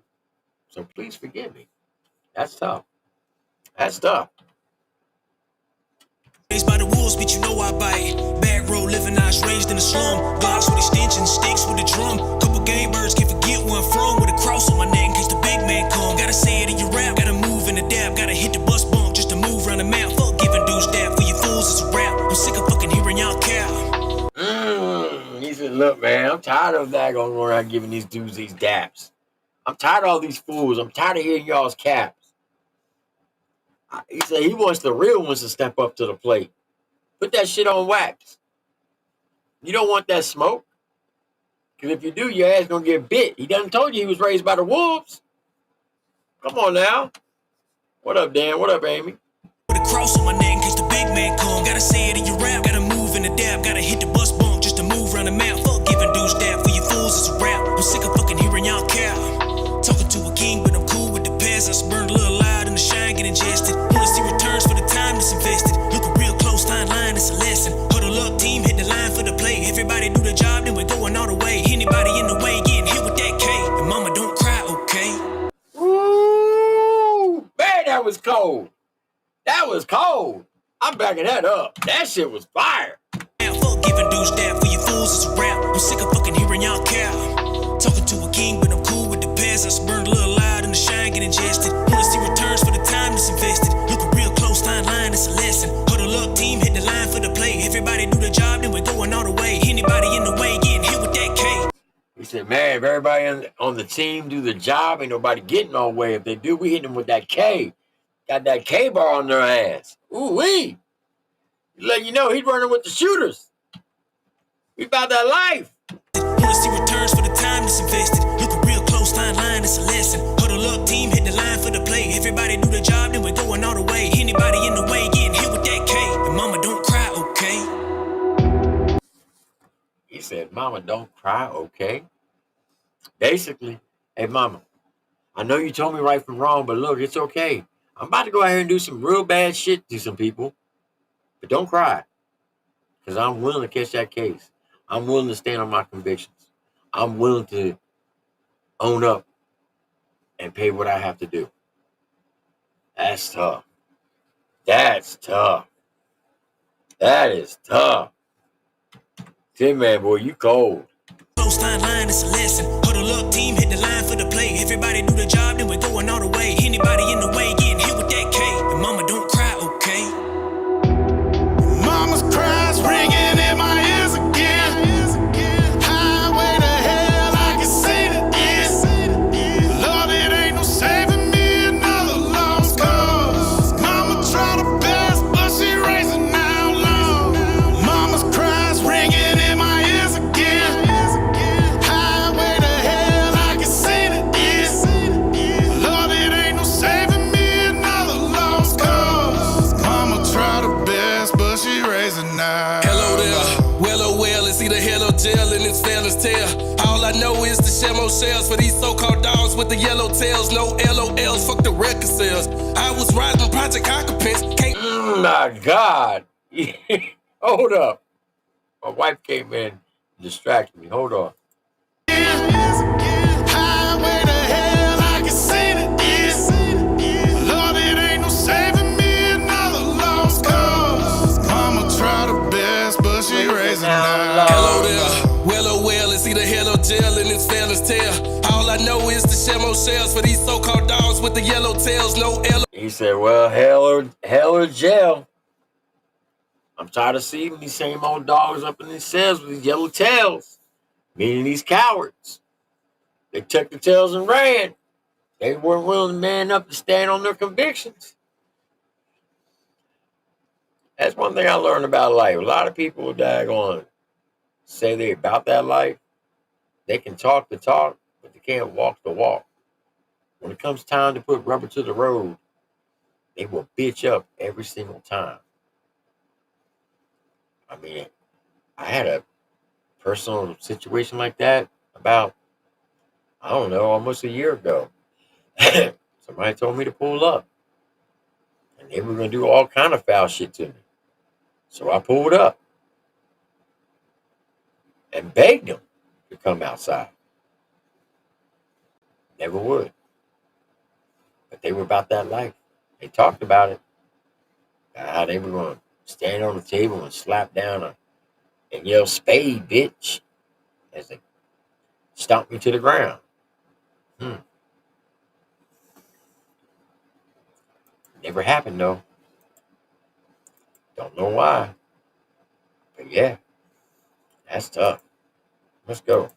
So please forgive me. That's tough. That's tough. Raised by the wolves, but you know I bite. Back road living, I was raised in the slum. Glocks with extensions, sticks with the drum. Couple game birds, can't forget where I'm from. With a cross on my neck in case the big man come. Gotta say it in your rap, gotta move in the dab. Gotta hit the bus bump just to move around the map. Fuck giving dudes dab for you fools, it's a rap. I'm sick of fucking hearing y'all cap. He said, look, man, I'm tired of that going around giving these dudes these daps. I'm tired of all these fools. I'm tired of hearing y'all's caps. He said he wants the real ones to step up to the plate. Put that shit on wax. You don't want that smoke. Because if you do, your ass going to get bit. He done told you he was raised by the wolves. Come on now. What up, Dan? What up, Amy? With a cross on my neck in case the big man come. Gotta say it in your rap, gotta move in the dab. Gotta hit the bus bump just to move around the map. Fuck giving dudes dab for you fools, it's a rap. I'm sick of fucking hearing y'all cap. Talking to a king, but I'm cool with the peasants. Burned a little loud and the shine get ingested. Wanna see returns for the time that's invested. Looking real close, fine line, it's a lesson. Huddle up, team, hit the line for the play. Everybody do the job, then we're going all the way. Anybody in the way, getting hit with that K. And mama, don't cry, okay? Ooh, man, that was cold. That was cold. I'm backing that up. That shit was fire. Fuck giving dudes dab for you fools, it's a rap. I'm sick of fucking hearing y'all cap. Talking to a king, but I'm cool with the peasants. Burned a little loud and the shine get ingested. Wanna see returns for the time that's invested. Looking real close, fine line, it's a lesson. Huddle up, team, hit the line for the play. Everybody do the job, then we're going all the way. Anybody in the way, getting hit with that K. He said, man, if everybody on the team do the job, ain't nobody getting our way. If they do, we hit them with that K. Got that K-bar on their ass. Ooh-wee. Let you know he's running with the shooters. We about that life. Wanna see returns for the time that's invested. Looking real close, fine line, it's a lesson. Huddle up, team, hit the line for the play. Everybody do the job, then we're going all the way. Anybody in the way, getting hit with that K. And mama, don't cry, okay? He said, mama, don't cry, okay? Basically, hey, mama, I know you told me right from wrong, but look, it's okay. I'm about to go out here and do some real bad shit to some people. But don't cry. Because I'm willing to catch that case. I'm willing to stand on my convictions. I'm willing to own up and pay what I have to do. That's tough. That's tough. That is tough. Tin Man, boy, you cold. Close fine line, it's a lesson. Huddle up, team, hit the line for the play. Everybody do the job, then we're going all the way. Anybody in the way, getting hit with that K. And mama, don't cry, okay? Mama's cries ringing in my ears again. Highway to hell, I can see the end. Lord, it ain't no saving me another lost cause. Mama tried her best, but she raising now long. Mama's cries ringing in my ears again. Highway to hell, I can see the end. Lord, it ain't no saving me another lost cause. Mama tried her best, but she raising now. Hello there, well oh well, it's either hell or jail and it's fella's tail. All I know is the shamo shells for these so-called dogs with the yellow tails. No LOLs, fuck the record sales. I was riding Project Occupants, can't. My God. Hold up. My wife came in and distracted me. Hold on. Highway to hell, I can see the end. Lord, it ain't no saving me another lost cause. Mama tried her best. there. Well, oh well, it's either hell or jail and it's fairness tale. All I know is to share more shells for these so-called dogs with the yellow tails. No L. He said, well, hell or jail. I'm tired of seeing these same old dogs up in these cells with these yellow tails, meaning these cowards. They took the tails and ran. They weren't willing to man up to stand on their convictions. That's one thing I learned about life. A lot of people daggone say they about that life. They can talk the talk, but they can't walk the walk. When it comes time to put rubber to the road, they will bitch up every single time. I mean, I had a personal situation like that about, I don't know, almost a year ago. Somebody told me to pull up. And they were going to do all kind of foul shit to me. So I pulled up and begged them to come outside. Never would. But they were about that life. They talked about it. How they were going to stand on the table and slap down and yell, "Spade, bitch," as they stomped me to the ground. Never happened, though. Don't know why. But yeah, that's tough. Let's go.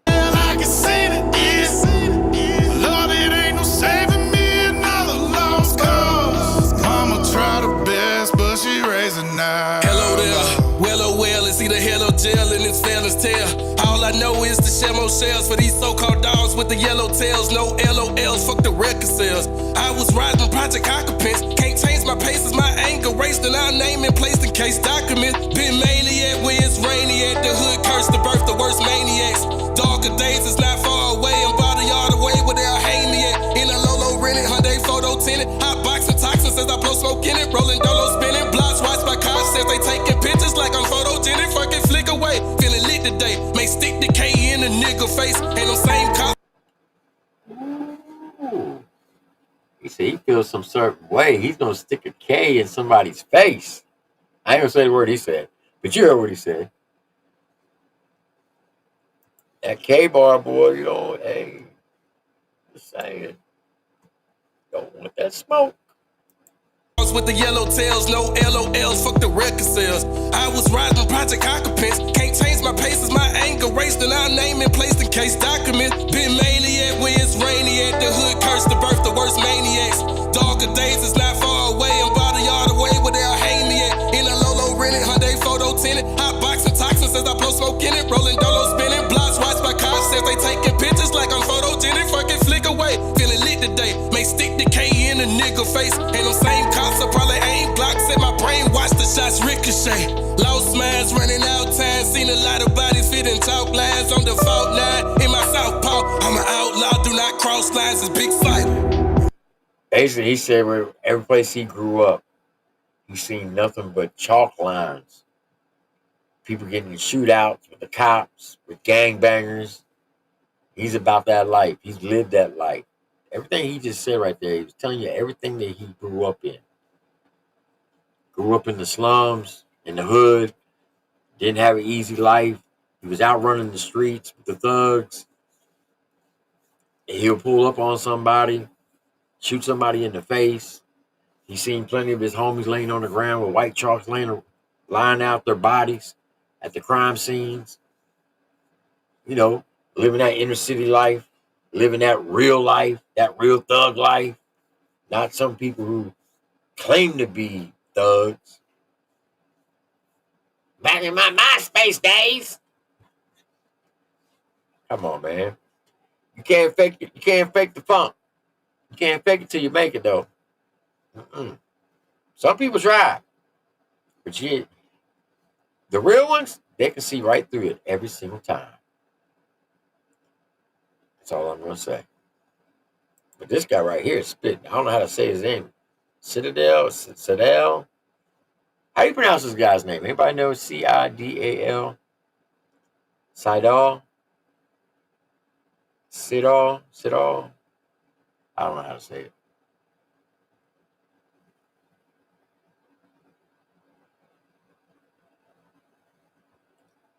I can see the end. Lord, it ain't no saving me another lost cause. Mama tried her best, but she raising now. Hello there. Well, oh well, it's either hell or jail and it's fairness tale. All I know is to share more shells for these so-called dogs with the yellow tails. No LOLs, fuck the record sales. I was riding project occupants. Can't change my paces, my anger raced and our name in placed in case document. Been mainly at where it's rainy at. The hood cursed the birth, the worst maniacs. Darker days is not far away. I'm about a yard away where they'll hang me at. In a Lolo rented, Hyundai photo tinted. Hot boxing toxins as I blow smoke in it. Rolling dolo spinning. Blocks watched by cops says they taking pictures like I'm photogenic. Fucking flick away. Feeling lit today. May stick the K in a nigga face. And them same cops. Ooh. He said he feels some certain way. He's going to stick a K in somebody's face. I ain't going to say the word he said, but you heard what he said. That K-bar, boy, you know, hey, just saying, don't want that smoke. With the yellow tails, no LOLs, fuck the record sales. I was riding project occupants. Can't change my paces, my anger raced and our name in placed in case document. Been mainly at where it's rainy at. The hood cursed the birth, the worst maniacs. Darker days is not far away. I'm about a yard away where they'll hang me at. In a Lolo rented, Hyundai photo tinted. Hot boxing toxins as I blow smoke in it. Rolling dolo spinning. Blocks watched by cops says they taking pictures like I'm photogenic. Fucking flick away. Feeling lit today. May stick the K in a nigga face. And them same cops will probably aim Glocks at my brain. Watch the shots ricochet. Lost minds running out time. Seen a lot of bodies fitting talk lines on the fault line. In my southpaw, I'm an outlaw. Do not cross lines. It's big fight. Basically, he said where every place he grew up, he seen nothing but chalk lines. People getting in shootouts with the cops, with gangbangers. He's about that life. He's lived that life. Everything he just said right there, he was telling you everything that he grew up in. Grew up in the slums, in the hood, didn't have an easy life. He was out running the streets with the thugs. And he'll pull up on somebody, shoot somebody in the face. He's seen plenty of his homies laying on the ground with white chalks lying out their bodies at the crime scenes. You know, living that inner city life, living that real thug life. Not some people who claim to be thugs. Back in my MySpace days. Come on, man. You can't fake it. You can't fake the funk. You can't fake it till you make it, though. Some people try. But the real ones, they can see right through it every single time. That's all I'm going to say. But this guy right here is spitting. I don't know how to say his name. Sidel. How do you pronounce this guy's name? Anybody know? Cidal? Sidal? Sidal? I don't know how to say it.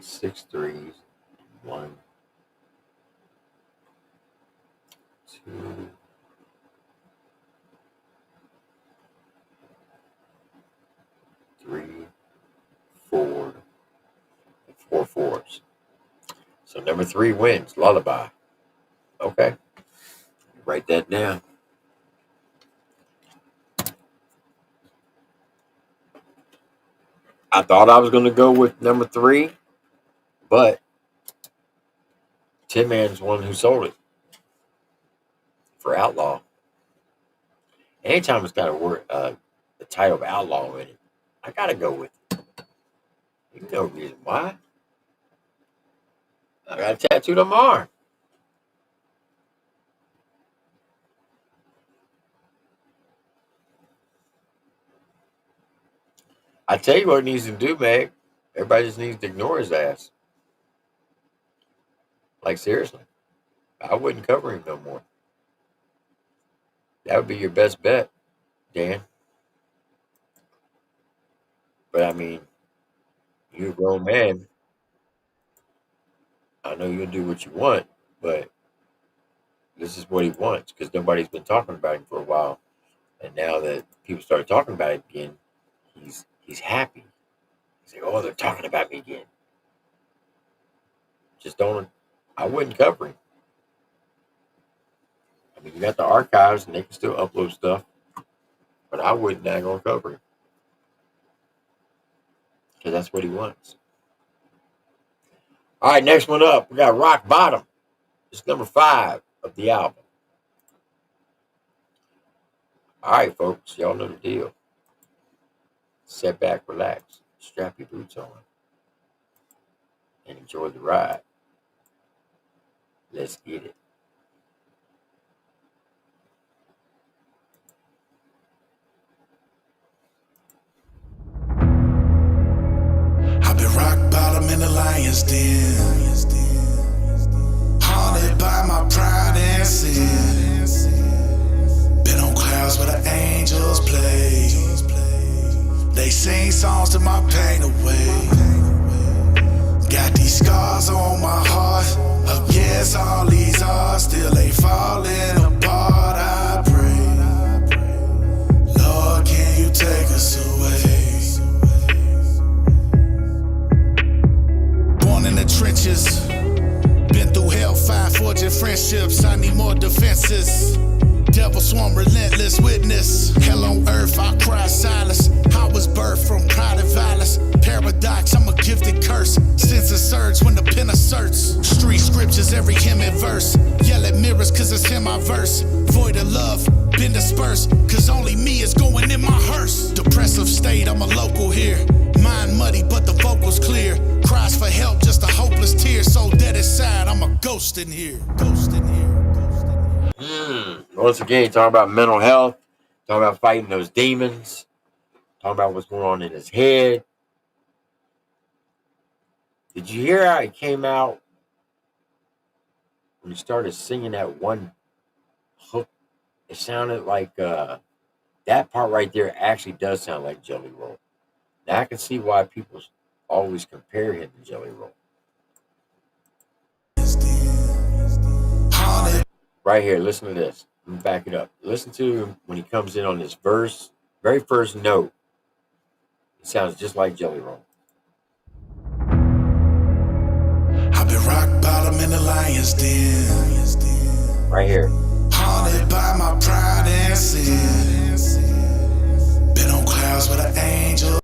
That's 6 threes. 1, 2, 3, 4, and 4 fours. So number 3 wins. Lullaby. Okay. Write that down. I thought I was going to go with number 3, but Tin Man's one who sold it for Outlaw. Anytime it's got a word, the title of Outlaw in it, I got to go with it. There's no reason why. I got it tattooed on my arm. I tell you what he needs to do, Meg. Everybody just needs to ignore his ass. Like, seriously. I wouldn't cover him no more. That would be your best bet, Dan. But, I mean, you're a grown man. I know you'll do what you want, but this is what he wants because nobody's been talking about him for a while. And now that people started talking about it again, he's happy. He's like, oh, they're talking about me again. Just don't. I wouldn't cover him. I mean, you got the archives and they can still upload stuff, but I wouldn't not gonna cover him because that's what he wants. All right, next one up, we got Rock Bottom. It's number 5 of the album. All right, folks, y'all know the deal. Sit back, relax, strap your boots on, and enjoy the ride. Let's get it. I've been rock bottom in the lion's den, haunted by my pride and sin. Been on clouds where the angels play. They sing songs to my pain away. Got these scars on my heart. Yes, all these are still ain't falling apart. I pray, Lord, can you take us away? Born in the trenches, been through hellfire, forging friendships. I need more defenses. Devil swarm, relentless witness. Hell on earth, I cry silence. I was birthed from pride and violence. Paradox, I'm a gifted curse. Sins and surge when the pen asserts. Street scriptures, every hymn and verse. Yell at mirrors, cause it's in my verse. Void of love, been dispersed. Cause only me is going in my hearse. Depressive state, I'm a local here. Mind muddy, but the vocals clear. Cries for help, just a hopeless tear. So dead inside, I'm a ghost in here. Ghost in here. Once again, talking about mental health, talking about fighting those demons, talking about what's going on in his head. Did you hear how he came out when he started singing that one hook? It sounded like that part right there actually does sound like Jelly Roll. Now I can see why people always compare him to Jelly Roll. Right here, listen to this. Let me back it up. Listen to him when he comes in on this verse, very first note. It sounds just like Jelly Roll. I've been rock bottom in the lion's den. Right here. Haunted by my pride and sin. Been on clouds with an angel.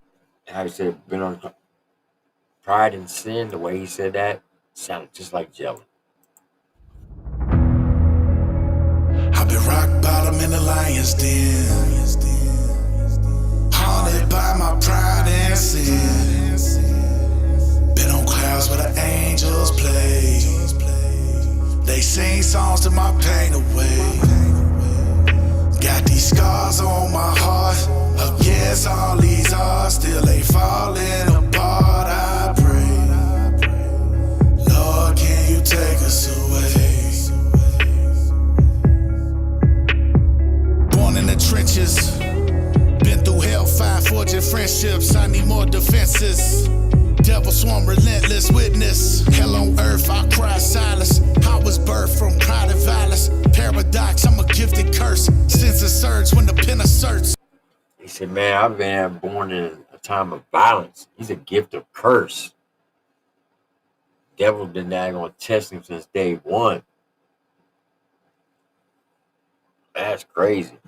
How he said, been on pride and sin, the way he said that sounded just like Jelly. I've been rock bottom in the lion's den. Haunted by my pride and sin. Been on clouds where the angels play. They sing songs to my pain away. Got these scars on my heart. Yes, all these are still ain't falling apart. I pray, Lord, can you take us away? Born in the trenches, been through hellfire, forging friendships. I need more defenses. Devil swarm, relentless witness. Hell on earth, I cry silence. I was birthed from pride and violence. Paradox, I'm a gifted curse. Senses surge when the pen asserts. He said, man, I've been born in a time of violence. He's a gift of curse. Devil been gonna test him since day one. That's crazy.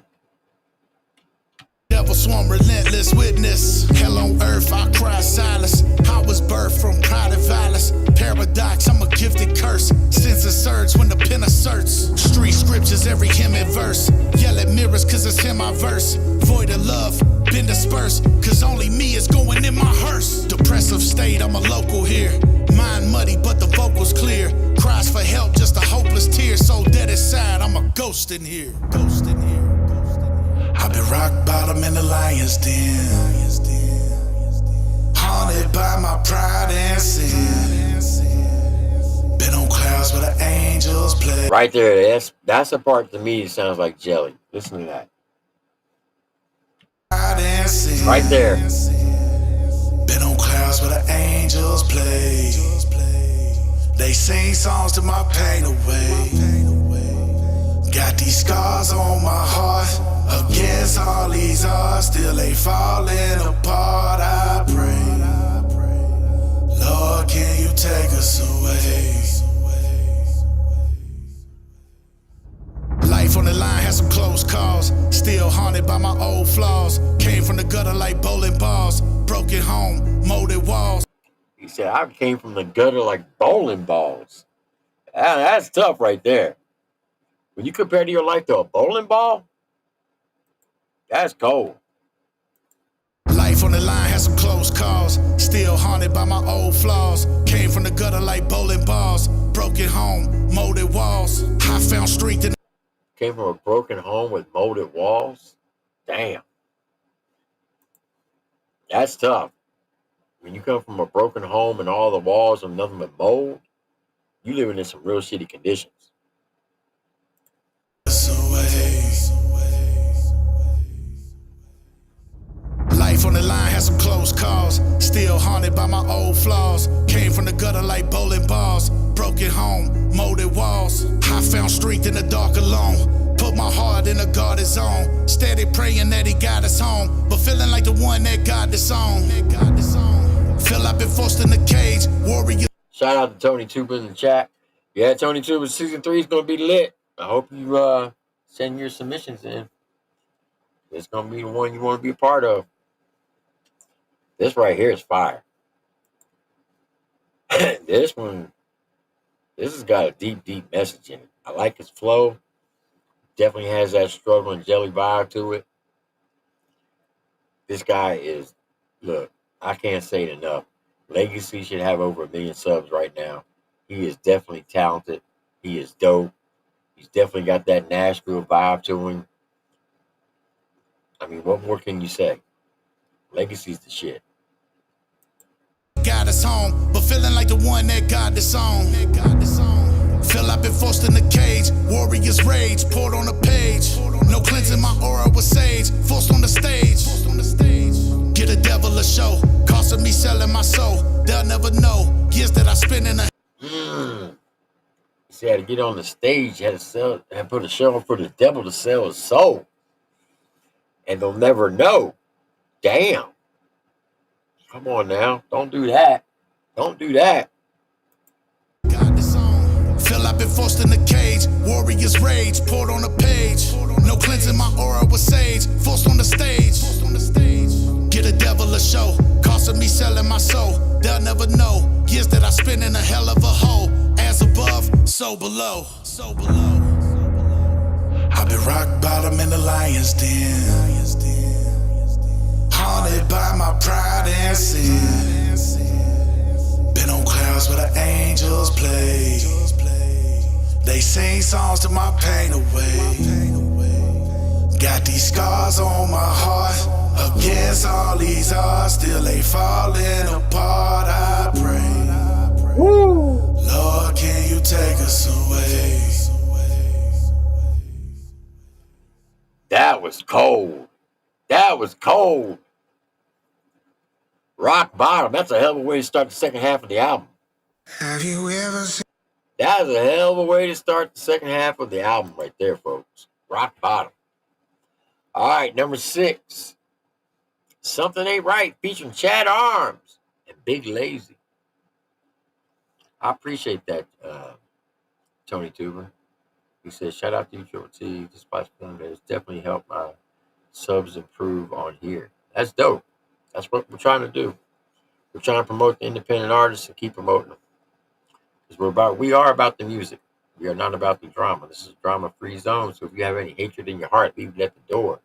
Devil swarm, relentless witness. Hell on earth, I cry silence. I was birthed from pride and violence. Paradox, I'm a gifted curse. Senses surge when the pen asserts. Street scriptures, every hymn and verse. Yell at mirrors, cause it's in my verse. Void of love, been dispersed. Cause only me is going in my hearse. Depressive state, I'm a local here. Mind muddy, but the vocals clear. Cries for help, just a hopeless tear. So dead inside, I'm a ghost in here. Ghost in here. I've been rock bottom in the lion's den. Haunted by my pride and sin. Been on clouds where the angels play. Right there, that's the part to me that sounds like jelly. Listen to that. Pride and sin. Right there. Been on clouds where the angels play. They sing songs to my pain away. Got these scars on my heart. Against all these odds, still they falling apart. I pray, Lord, can you take us away? Life on the line had some close calls. Still haunted by my old flaws. Came from the gutter like bowling balls. Broken home, molded walls. He said, I came from the gutter like bowling balls. That's tough right there. When you compare to your life to a bowling ball, that's cold. Life on the line had some close calls. Still haunted by my old flaws. Came from the gutter like bowling balls. Broken home, molded walls. I found strength in. Came from a broken home with molded walls. Damn. That's tough. When you come from a broken home and all the walls are nothing but mold, you living in some real shitty conditions. Life on the line had some close calls. Still haunted by my old flaws. Came from the gutter like bowling balls. Broken home, molded walls. I found strength in the dark alone. Put my heart in a guarded zone. Steady praying that he got us home. But feeling like the one that got this on. Feel I've been forced in the cage. Warrior. Shout out to Tony Tuba in the chat. Yeah, Tony Tuba season 3 is going to be lit. I hope you send your submissions in. It's going to be the one you want to be a part of. This right here is fire. This has got a deep, deep message in it. I like his flow. Definitely has that struggle and jelly vibe to it. This guy is, look, I can't say it enough. Legacy should have over 1 million subs right now. He is definitely talented. He is dope. He's definitely got that Nashville vibe to him. I mean, what more can you say? Legacy's the shit. Got us home, but feeling like the one that got this on. Feel I've been forced in the cage. Warrior's rage poured on the page. No cleansing my aura with sage. Forced on the stage. Get a devil a show. Costing me selling my soul. They'll never know. Years that I spent in a. He had to get on the stage. Had to sell. Had put a show for the devil to sell his soul. And they'll never know. Damn. Come on now. Don't do that. Don't do that. Feel I've been forced in the cage. Warrior's rage poured on the page. No cleansing my aura with sage. Forced on the stage. Get a devil a show. Costing me selling my soul. They'll never know. Years that I spent in a hell of a hole. As above, so below. So below. I've been rock bottom in the lion's den. Haunted by my pride and sin. Been on clouds where the angels play. They sing songs to my pain away. Got these scars on my heart. Against all these odds, still they falling apart. I pray, Lord, can you take us away? That was cold. That was cold. Rock Bottom. That's a hell of a way to start the second half of the album. Have you ever seen? That is a hell of a way to start the second half of the album right there, folks. Rock Bottom. All right, number 6. Something Ain't Right, featuring Chad Arms and Big Lazy. I appreciate that, Tony Tuber. He says, shout out to you, TripleT. This platform has definitely helped my subs improve on here. That's dope. That's what we're trying to do. We're trying to promote the independent artists and keep promoting them. Because we are about the music. We are not about the drama. This is a drama-free zone. So if you have any hatred in your heart, leave it at the door.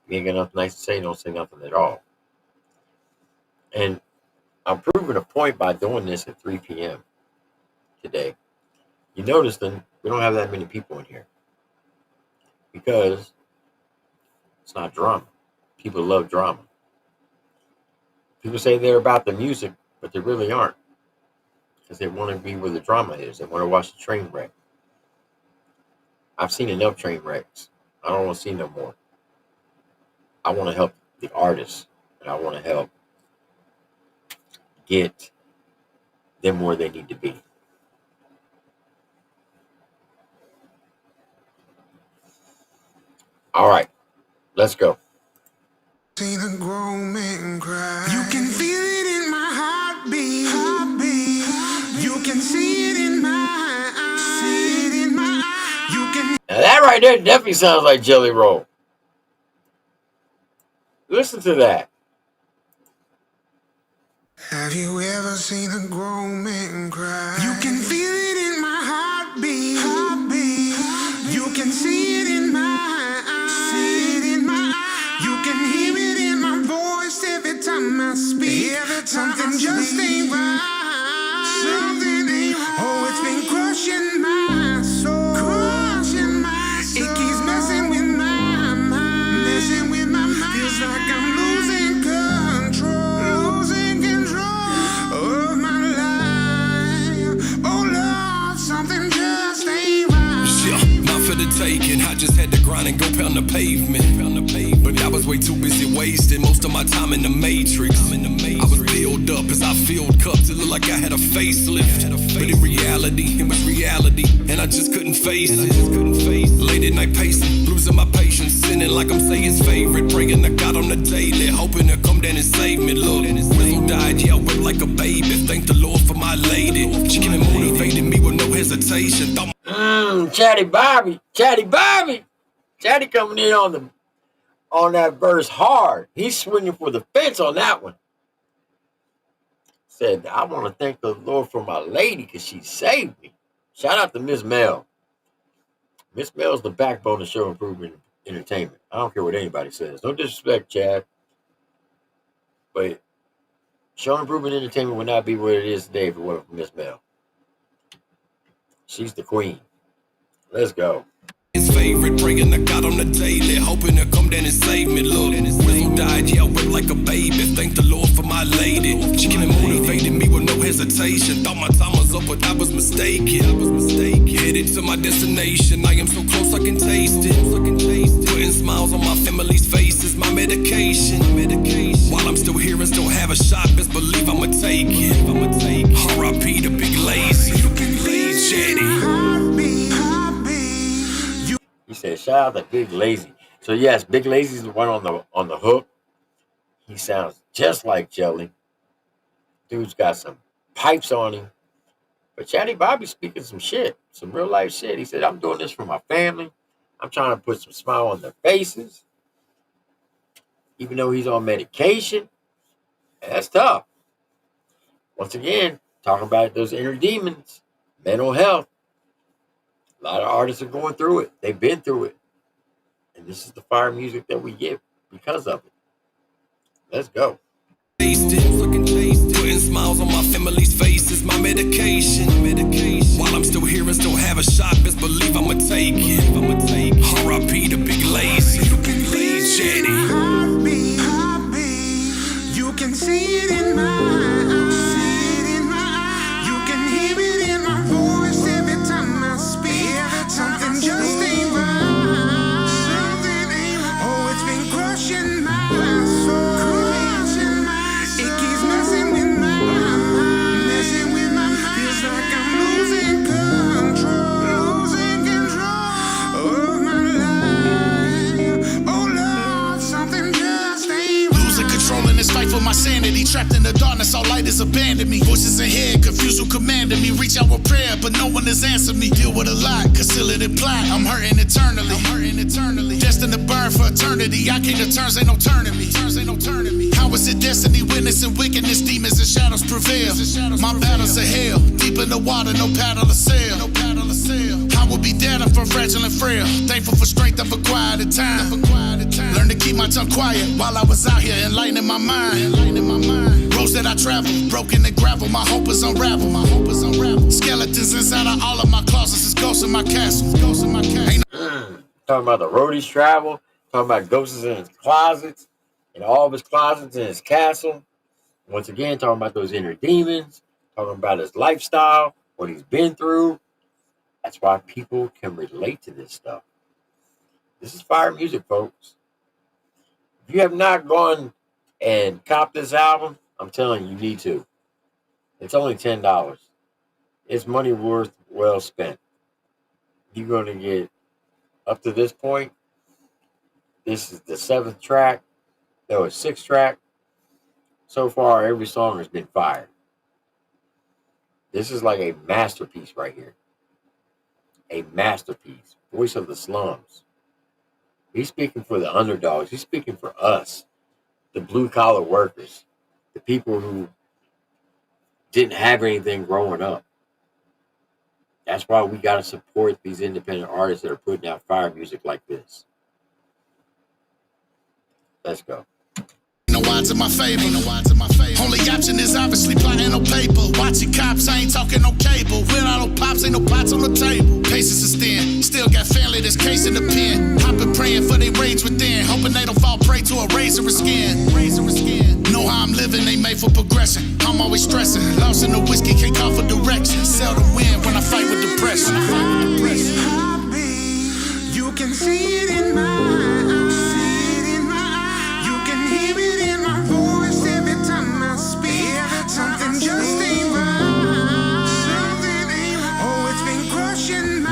If you ain't got nothing nice to say, don't say nothing at all. And I'm proving a point by doing this at 3 p.m. today. You notice then we don't have that many people in here because it's not drama. People love drama. People say they're about the music, but they really aren't, because they want to be where the drama is. They want to watch the train wreck. I've seen enough train wrecks. I don't want to see no more. I want to help the artists, and I want to help get them where they need to be. All right, let's go. Seen a grown man cry. You can feel it in my heartbeat. You can see it in my eyes. See it in my eyes. You can. Now that right there definitely sounds like Jelly Roll. Listen to that. Have you ever seen a grown man cry? You can feel it in my heartbeat. You can see it in my eyes. See it in my eyes. You can hear it in my voice every time I speak. Something just ain't right. Something ain't right. Oh, it's been crushing my soul. Crushing my soul. It keeps messing with my mind. Messing with my mind. Feels like I'm losing control. Losing control of my life. Oh Lord, something just ain't right. Yeah, not for the taking. I just had to grind and go pound the pavement. But I was way too busy wasting most of my time in the matrix. I was built up as I filled cups. It looked like I had a facelift. But in reality, it was reality. And I just couldn't face it. Late at night pacing, losing my patience. Sinning like I'm Satan's favorite. Praying to God on the daily. Hoping to come down and save me. Look, Rizzle died, yeah, I wept like a baby. Thank the Lord for my lady. She came and motivated me with no hesitation. Chatty Bobby. Chatty coming in on that verse hard. He's swinging for the fence on that one. Said, I want to thank the Lord for my lady because she saved me. Shout out to Miss Mel. Miss Mel's the backbone of Show Improvement Entertainment. I don't care what anybody says. No disrespect, Chad. But Show Improvement Entertainment would not be what it is today if it wasn't for Miss Mel. She's the queen. Let's go. His favorite, praying to God on the daily, hoping to come down and save me. Look, Rizzle died, yeah, I wept like a baby. Thank the Lord for my lady. She came and motivated me with no hesitation. Thought my time was up, but I was mistaken. Headed to my destination, I am so close I can taste it. Putting smiles on my family's faces, my medication. While I'm still here and still have a shot, best believe I'ma take it. R.I.P. to Big Lazy. He said, shout out to Big Lazy. So yes, Big Lazy's the one on the hook. He sounds just like Jelly. Dude's got some pipes on him. But Chatty Bobby's speaking some shit, some real life shit. He said, I'm doing this for my family. I'm trying to put some smile on their faces. Even though he's on medication. That's tough. Once again, talking about those inner demons, mental health. A lot of artists are going through it. They've been through it. And this is the fire music that we get because of it. Let's go. Putting smiles on my family's faces, my medication. While I'm still here and still have a shot, best believe I'ma take it. R.I.P. to Big Lazy. You can see it in my eyes. You can hear it in my voice every time I speak. Something just ain't right. Oh, it's been crushing my soul. It for my sanity. Trapped in the darkness, all light has abandoned me. Voices in head, confused who commanded me. Reach out with prayer, but no one has answered me. Deal with a lot, conceal it in plot. I'm hurting eternally. Destined to burn for eternity. I came to terms, ain't no turning me. How is it destiny? Witnessing wickedness, demons and shadows prevail. My battles are hell. Deep in the water, no paddle or sail. I will be dead, I'm fragile and frail. Thankful for strength I've acquired in time. Learn to keep my tongue quiet while I was out here enlightening my mind. Roads that I travel, broken and gravel. My hope is unraveled. Skeletons inside of all of my closets. It's ghosts in my castle. Talking about the road he's traveled. Talking about ghosts in his closets. In all of his closets in his castle. Once again, talking about those inner demons. Talking about his lifestyle. What he's been through. That's why people can relate to this stuff. This is fire music, folks. If you have not gone and copped this album, I'm telling you, you need to. It's only $10. It's money worth well spent. You're going to get up to this point. This is the 7th track. That was 6th track. So far, every song has been fire. This is like a masterpiece right here. A masterpiece. Voice of the slums. He's speaking for the underdogs. He's speaking for us, the blue-collar workers, the people who didn't have anything growing up. That's why we got to support these independent artists that are putting out fire music like this. Let's go. No odds in my favor. Only option is obviously plotting on paper. Watching cops, I ain't talking on cable. Without no pops, ain't no pots on the table. Patience is thin. Still got family that's casing the pen. I've been praying for they rage within. Hoping they don't fall prey to a razor of skin. Know how I'm living, they made for progression. I'm always stressing. Lost in the whiskey, can't call for direction. Seldom win when I fight with depression. You can see it in my eyes. Something just ain't right. Oh, it's been crushing my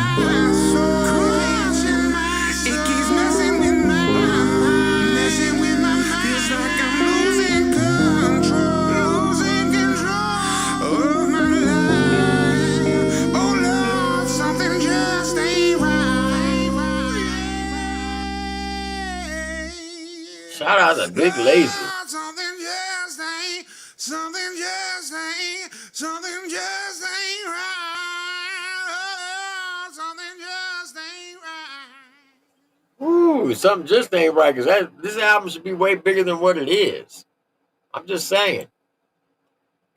soul. It keeps messing with my mind. Feels like I'm losing control of my life. Oh Lord, something just ain't right. Shout out to Big Lazy. Something just ain't right. Something just ain't right. Ooh, something just ain't right, because this album should be way bigger than what it is. I'm just saying.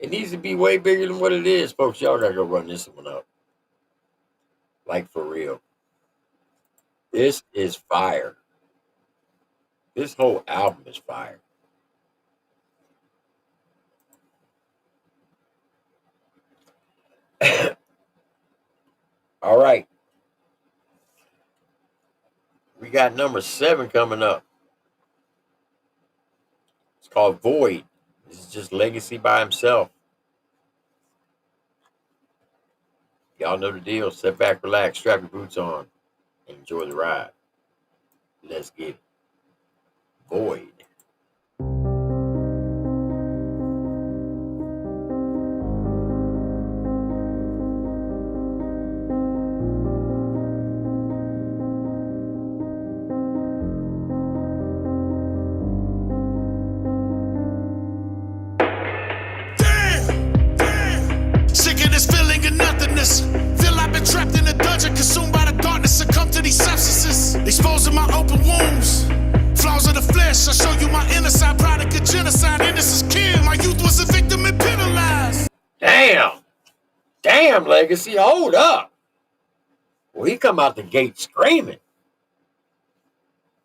It needs to be way bigger than what it is, folks. Y'all gotta go run this one up. Like, for real. This is fire. This whole album is fire. All right. We got number 7 coming up. It's called Void. This is just Legacy by himself. Y'all know the deal. Sit back, relax, strap your boots on, and enjoy the ride. Let's get it. Void. Feel I've been trapped in a dungeon, consumed by the darkness, succumb to these substances, exposing my open wounds, flaws of the flesh. I show you my inner side, product of genocide, innocence killed. My youth was a victim and penalized. Damn, Legacy, hold up. Well, he come out the gate screaming.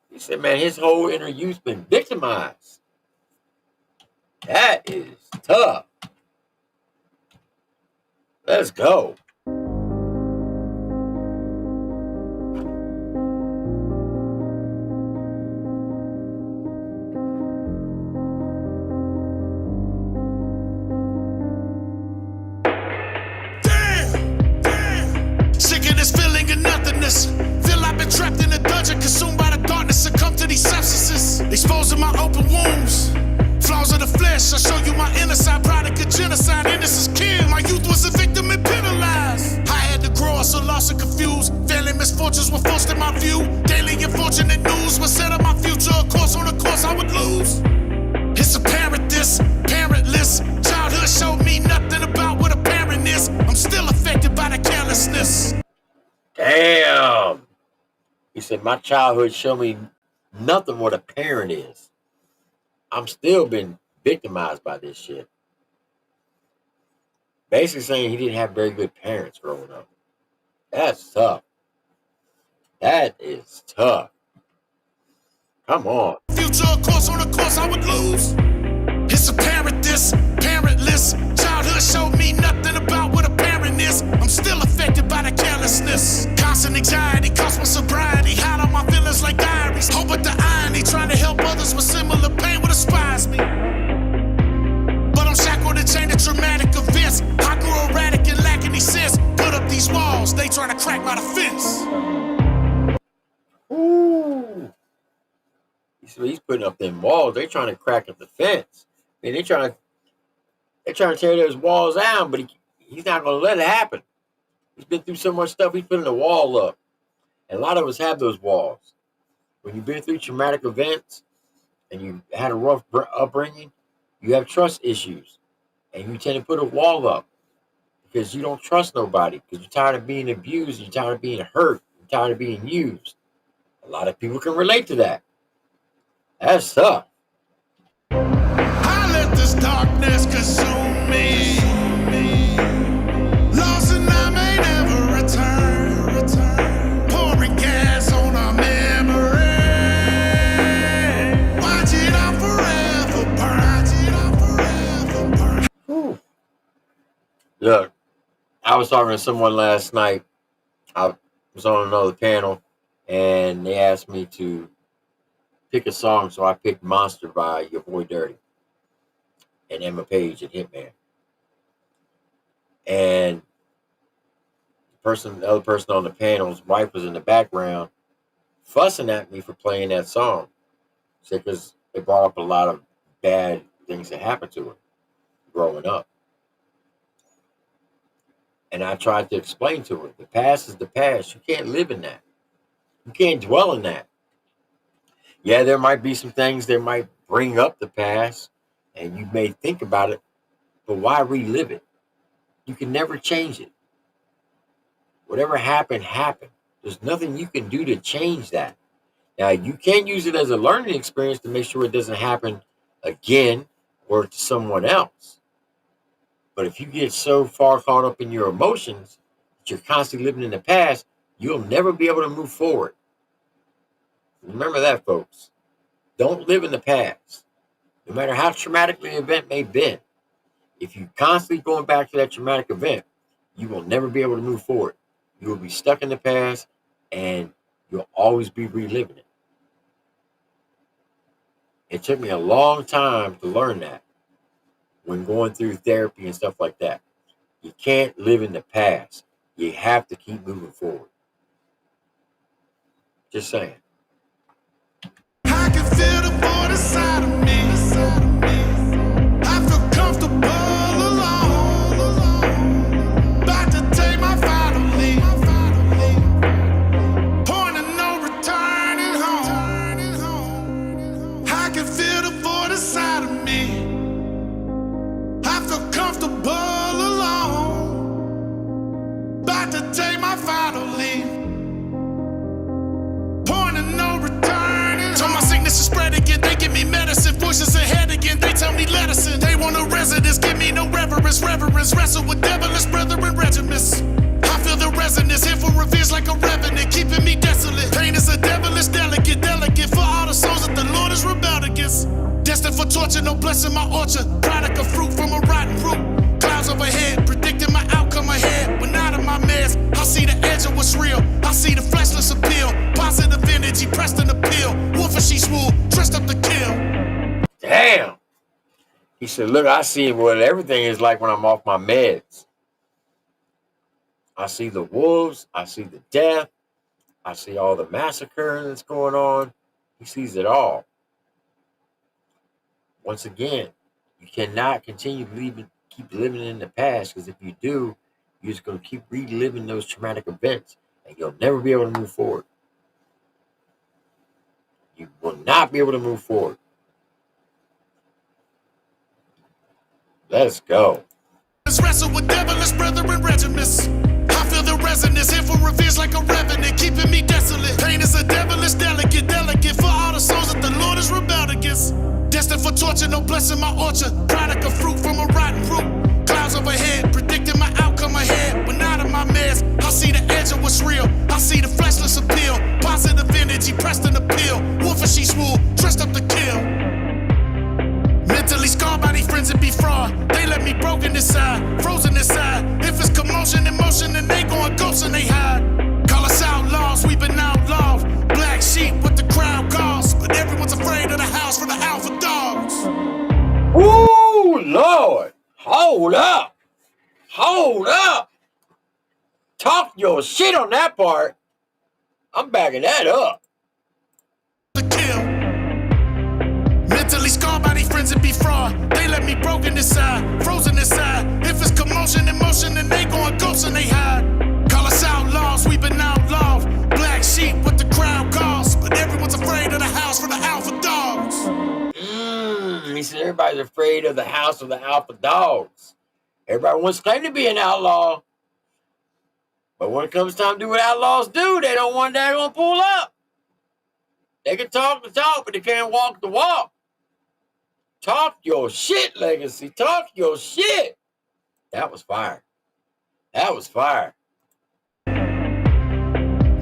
He said, man, his whole inner youth's been victimized. That is tough. Let's go. Sick of this feeling of nothingness. Feel I've been trapped in a dungeon, consumed by the darkness, succumb to these substances, exposing my open wounds, flaws Laws of the flesh, I show you my inner side, product of genocide, innocence killed. My youth was a victim and penalized. I had to grow up so lost and confused. Family misfortunes were forced in my view. Daily unfortunate news was set up my future. Of course, on a course I would lose. It's apparent this, parentless. Childhood showed me nothing about what a parent is. I'm still affected by the carelessness. Damn. He said, my childhood showed me nothing what a parent is. I'm still been victimized by this shit. Basically saying he didn't have very good parents growing up. That's tough. That is tough. Come on. Future, of course, on a course I would lose. It's apparent this, parentless. Childhood showed me nothing about what a parent is. I'm still affected by the carelessness. Constant anxiety cost my sobriety. Hide all my feelings like diaries. Hope at the irony, trying to help others with similar pain would inspires me. But I'm shackled and chained to traumatic events. I grew erratic and lacking any sense. Put up these walls, they trying to crack my defense. Ooh. He's putting up them walls. They're trying to crack up the fence. I mean, they're trying to tear those walls down, but he's not going to let it happen. He's been through so much stuff. He's putting the wall up. And a lot of us have those walls. When you've been through traumatic events and you had a rough upbringing, you have trust issues. And you tend to put a wall up because you don't trust nobody, because you're tired of being abused, you're tired of being hurt, you're tired of being used. A lot of people can relate to that. That's tough. I let this darkness consume me. Lost and I may never return. Pouring gas on our memory. Watch it out forever burn. Whew. Look, I was talking to someone last night. I was on another panel, and they asked me to pick a song, so I picked Monster by Your Boy Dirty and Emma Page and Hitman. And the other person on the panel's wife was in the background fussing at me for playing that song. Said because it brought up a lot of bad things that happened to her growing up. And I tried to explain to her, the past is the past. You can't live in that. You can't dwell in that. Yeah, there might be some things that might bring up the past, and you may think about it, but why relive it? You can never change it. Whatever happened, happened. There's nothing you can do to change that. Now, you can use it as a learning experience to make sure it doesn't happen again or to someone else. But if you get so far caught up in your emotions that you're constantly living in the past, you'll never be able to move forward. Remember that, folks. Don't live in the past. No matter how traumatic the event may have been, if you're constantly going back to that traumatic event, you will never be able to move forward. You will be stuck in the past, and you'll always be reliving it. It took me a long time to learn that when going through therapy and stuff like that. You can't live in the past. You have to keep moving forward. Just saying. I can feel the void inside of me. I feel comfortable alone. About to take my final leap. Point of no returning home. I can feel the void inside of me. I feel comfortable alone. About to take my final leap. Point of no returning. So my sickness is spread again. They give me medicine. Voices ahead again. They tell me medicine. They want a residence. Give me no reverence. Wrestle with devilish brethren regiments. I feel the resonance. Here for revenge like a revenant. Keeping me desolate. Pain is a devilish delicate. Delicate for all the souls that the Lord has rebelled against. Destined for torture. No blessing my orchard. Product of fruit from a rotten root. Clouds overhead. Predicting my outcome ahead. When out of my mess, I see the edge of what's real. I see the fleshless appeal. Positive energy pressed in the pill. Wolf and she swoop, dressed up to kill. Damn. He said, look, I see what everything is like when I'm off my meds. I see the wolves. I see the death. I see all the massacre that's going on. He sees it all. once again, you cannot continue keep living in the past, because if you do, you're just going to keep reliving those traumatic events and you'll never be able to move forward. You will not be able to move forward. Let's go. Let's wrestle with devilish brethren regiments. I feel the resonance, here for revenge like a revenant, keeping me desolate. Pain is a devilish delicate for all the souls that the Lord has rebelled against. Destined for torture, no blessing my orchard. Product of fruit from a rotten root. Clouds overhead, predicting my outcome ahead. When out of my mess, I see the edge of what's real. I see the fleshless appeal. Positive energy pressed in the pill. Wolf and she's wool, dressed up to kill. Mentally scarred by these friends and be fraud. They let me broken inside, frozen inside. If it's commotion, emotion, then they going ghosts and they hide. Call us outlaws, we been outlawed. Black sheep, what the crowd calls. But everyone's afraid of the house for the alpha dogs. Ooh, Lord. Hold up. Hold up. Talk your shit on that part. I'm backing that up. To kill. Mentally scarred by these friends and be fraud. They let me broken inside, frozen inside. If it's commotion, emotion, then they going ghosts and they hide. Call us outlaws, we been outlawed. Black sheep, what the crowd calls. But everyone's afraid of the house for the alpha dogs. He said everybody's afraid of the house of the alpha dogs. Everybody wants to claim to be an outlaw. But when it comes time to do what outlaws do, they don't want that going to pull up. They can talk the talk, but they can't walk the walk. Talk your shit, Legacy. Talk your shit. That was fire. That was fire.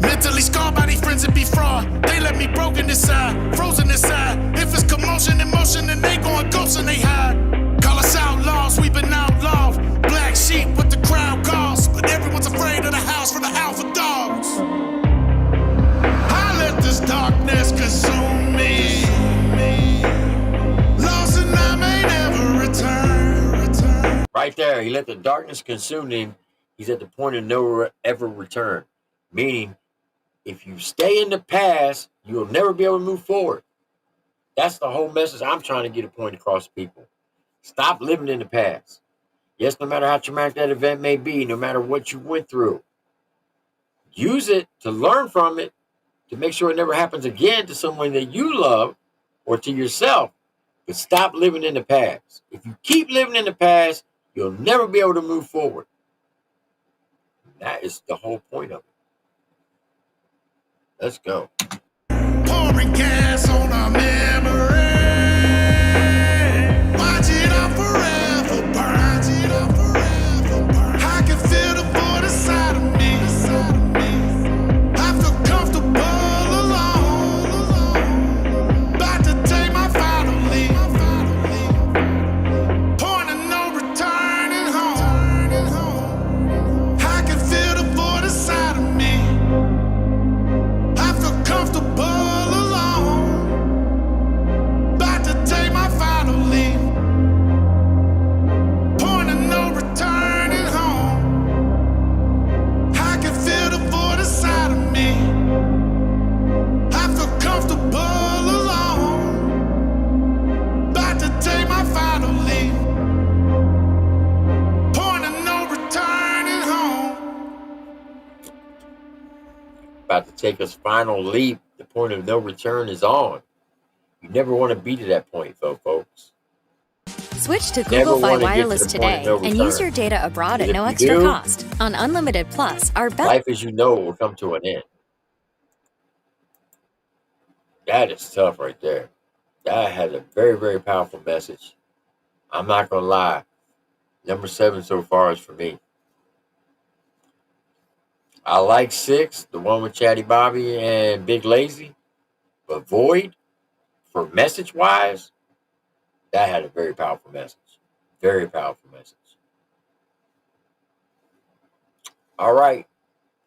Mentally scarred by these friends and be fraud. They let me broken inside, frozen inside. If it's commotion, emotion, then they going ghosts and they hide. Call us outlaws, we been outlawed. Black sheep, what the crowd calls. But everyone's afraid of the house for the alpha dogs. I let this darkness consume me. Lost and I may never return. Right there, he let the darkness consume him. He's at the point of no ever return. Meaning, if you stay in the past, you'll never be able to move forward. That's the whole message I'm trying to get a point across to people. Stop living in the past. Yes, no matter how traumatic that event may be, no matter what you went through, use it to learn from it, to make sure it never happens again to someone that you love or to yourself. But stop living in the past. If you keep living in the past, you'll never be able to move forward. That is the whole point of it. Let's go. Pouring gas on our memory. Watch it all forever burn. I can feel the void inside of me. I feel comfortable alone. About to take my final leap. Point of no returning home. I can feel the void inside of me. I feel comfortable alone. About to take my final leap. Point of no returning home. I can feel the void inside of me. I feel comfortable alone. About to take my final leap. Point of no returning home. About to take his final leap. The point of no return is on. You never want to be to that point, folks. Switch to Never Google Fi wanna get to Wireless the point of today no and use return. your data abroad at If no you extra do, cost. On Unlimited Plus, our best. life as you know will come to an end. That is tough right there. That has a very, very powerful message. I'm not going to lie. Number 7 so far is for me. I like 6, the one with Chatty Bobby and Big Lazy. But Void, for message-wise, that had a very powerful message. Very powerful message. All right.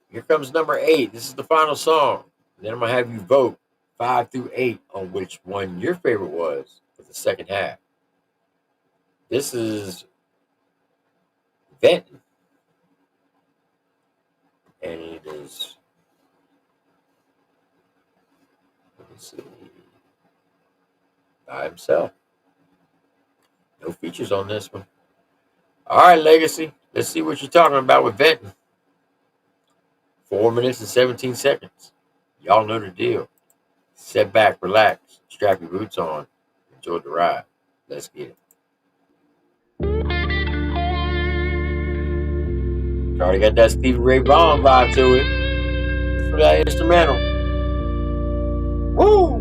Here comes number 8. This is the final song. Then I'm going to have you vote 5 through 8 on which one your favorite was for the second half. This is Venton. And it is, let me see, by himself. No features on this one. All right, Legacy. Let's see what you're talking about with vetting. 4 minutes and 17 seconds. Y'all know the deal. Sit back, relax, strap your boots on, enjoy the ride. Let's get it. Already got that Stevie Ray Vaughan vibe to it. For that instrumental. Woo!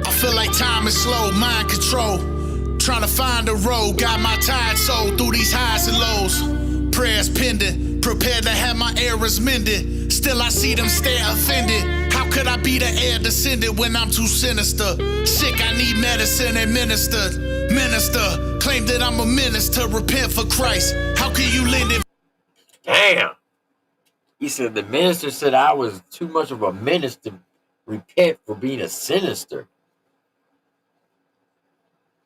I feel like time is slow, mind control. Trying to find a road, got my tired soul through these highs and lows. Prayers pending, prepared to have my errors mended. Still I see them stare offended. How could I be the heir descendant when I'm too sinister? Sick, I need medicine administered. Minister, claim that I'm a minister, repent for Christ. How can you lend it? Damn. He said the minister said I was too much of a menace to repent for being a sinister.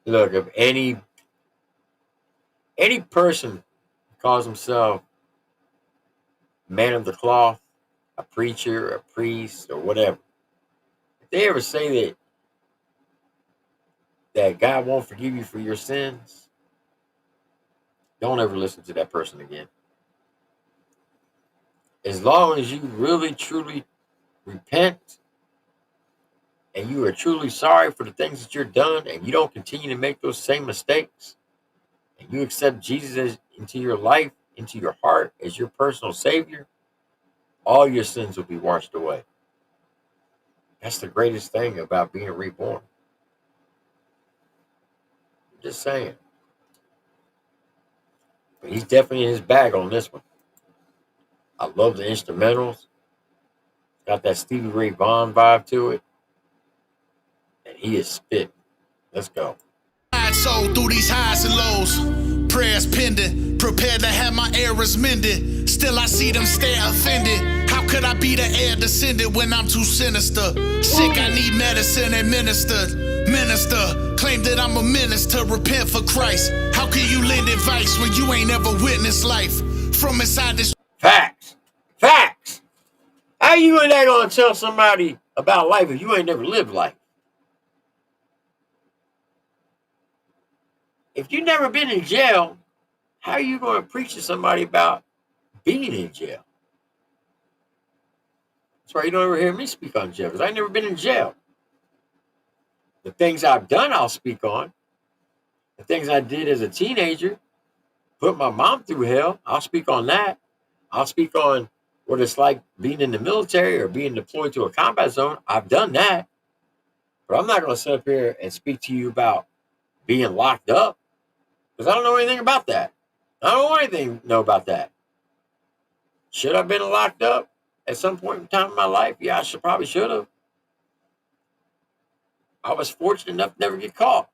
Look, if any person calls himself man of the cloth, a preacher, a priest, or whatever, if they ever say that God won't forgive you for your sins, don't ever listen to that person again. As long as you really, truly repent and you are truly sorry for the things that you've done and you don't continue to make those same mistakes and you accept Jesus into your life, into your heart as your personal savior, all your sins will be washed away. That's the greatest thing about being reborn. I'm just saying. But he's definitely in his bag on this one. I love the instrumentals. Got that Stevie Ray Vaughan vibe to it. And he is spit. Let's go. Soul through these highs and lows. Prayers pending, prepared to have my errors mended. Still I see them stare offended. How could I be the heir descendant when I'm too sinister? Sick, I need medicine administered. Minister, claim that I'm a minister, repent for Christ. How can you lend advice when you ain't ever witnessed life? From inside this Facts. Facts. How you and that gonna tell somebody about life if you ain't never lived life? If you never been in jail, how are you going to preach to somebody about being in jail? That's why you don't ever hear me speak on jail, because I've never been in jail. The things I've done, I'll speak on. The things I did as a teenager, put my mom through hell, I'll speak on that. I'll speak on what it's like being in the military or being deployed to a combat zone. I've done that. But I'm not going to sit up here and speak to you about being locked up, because I don't know anything about that. I don't want anything to know about that. Should I have been locked up at some point in time in my life? Yeah, probably should have. I was fortunate enough to never get caught.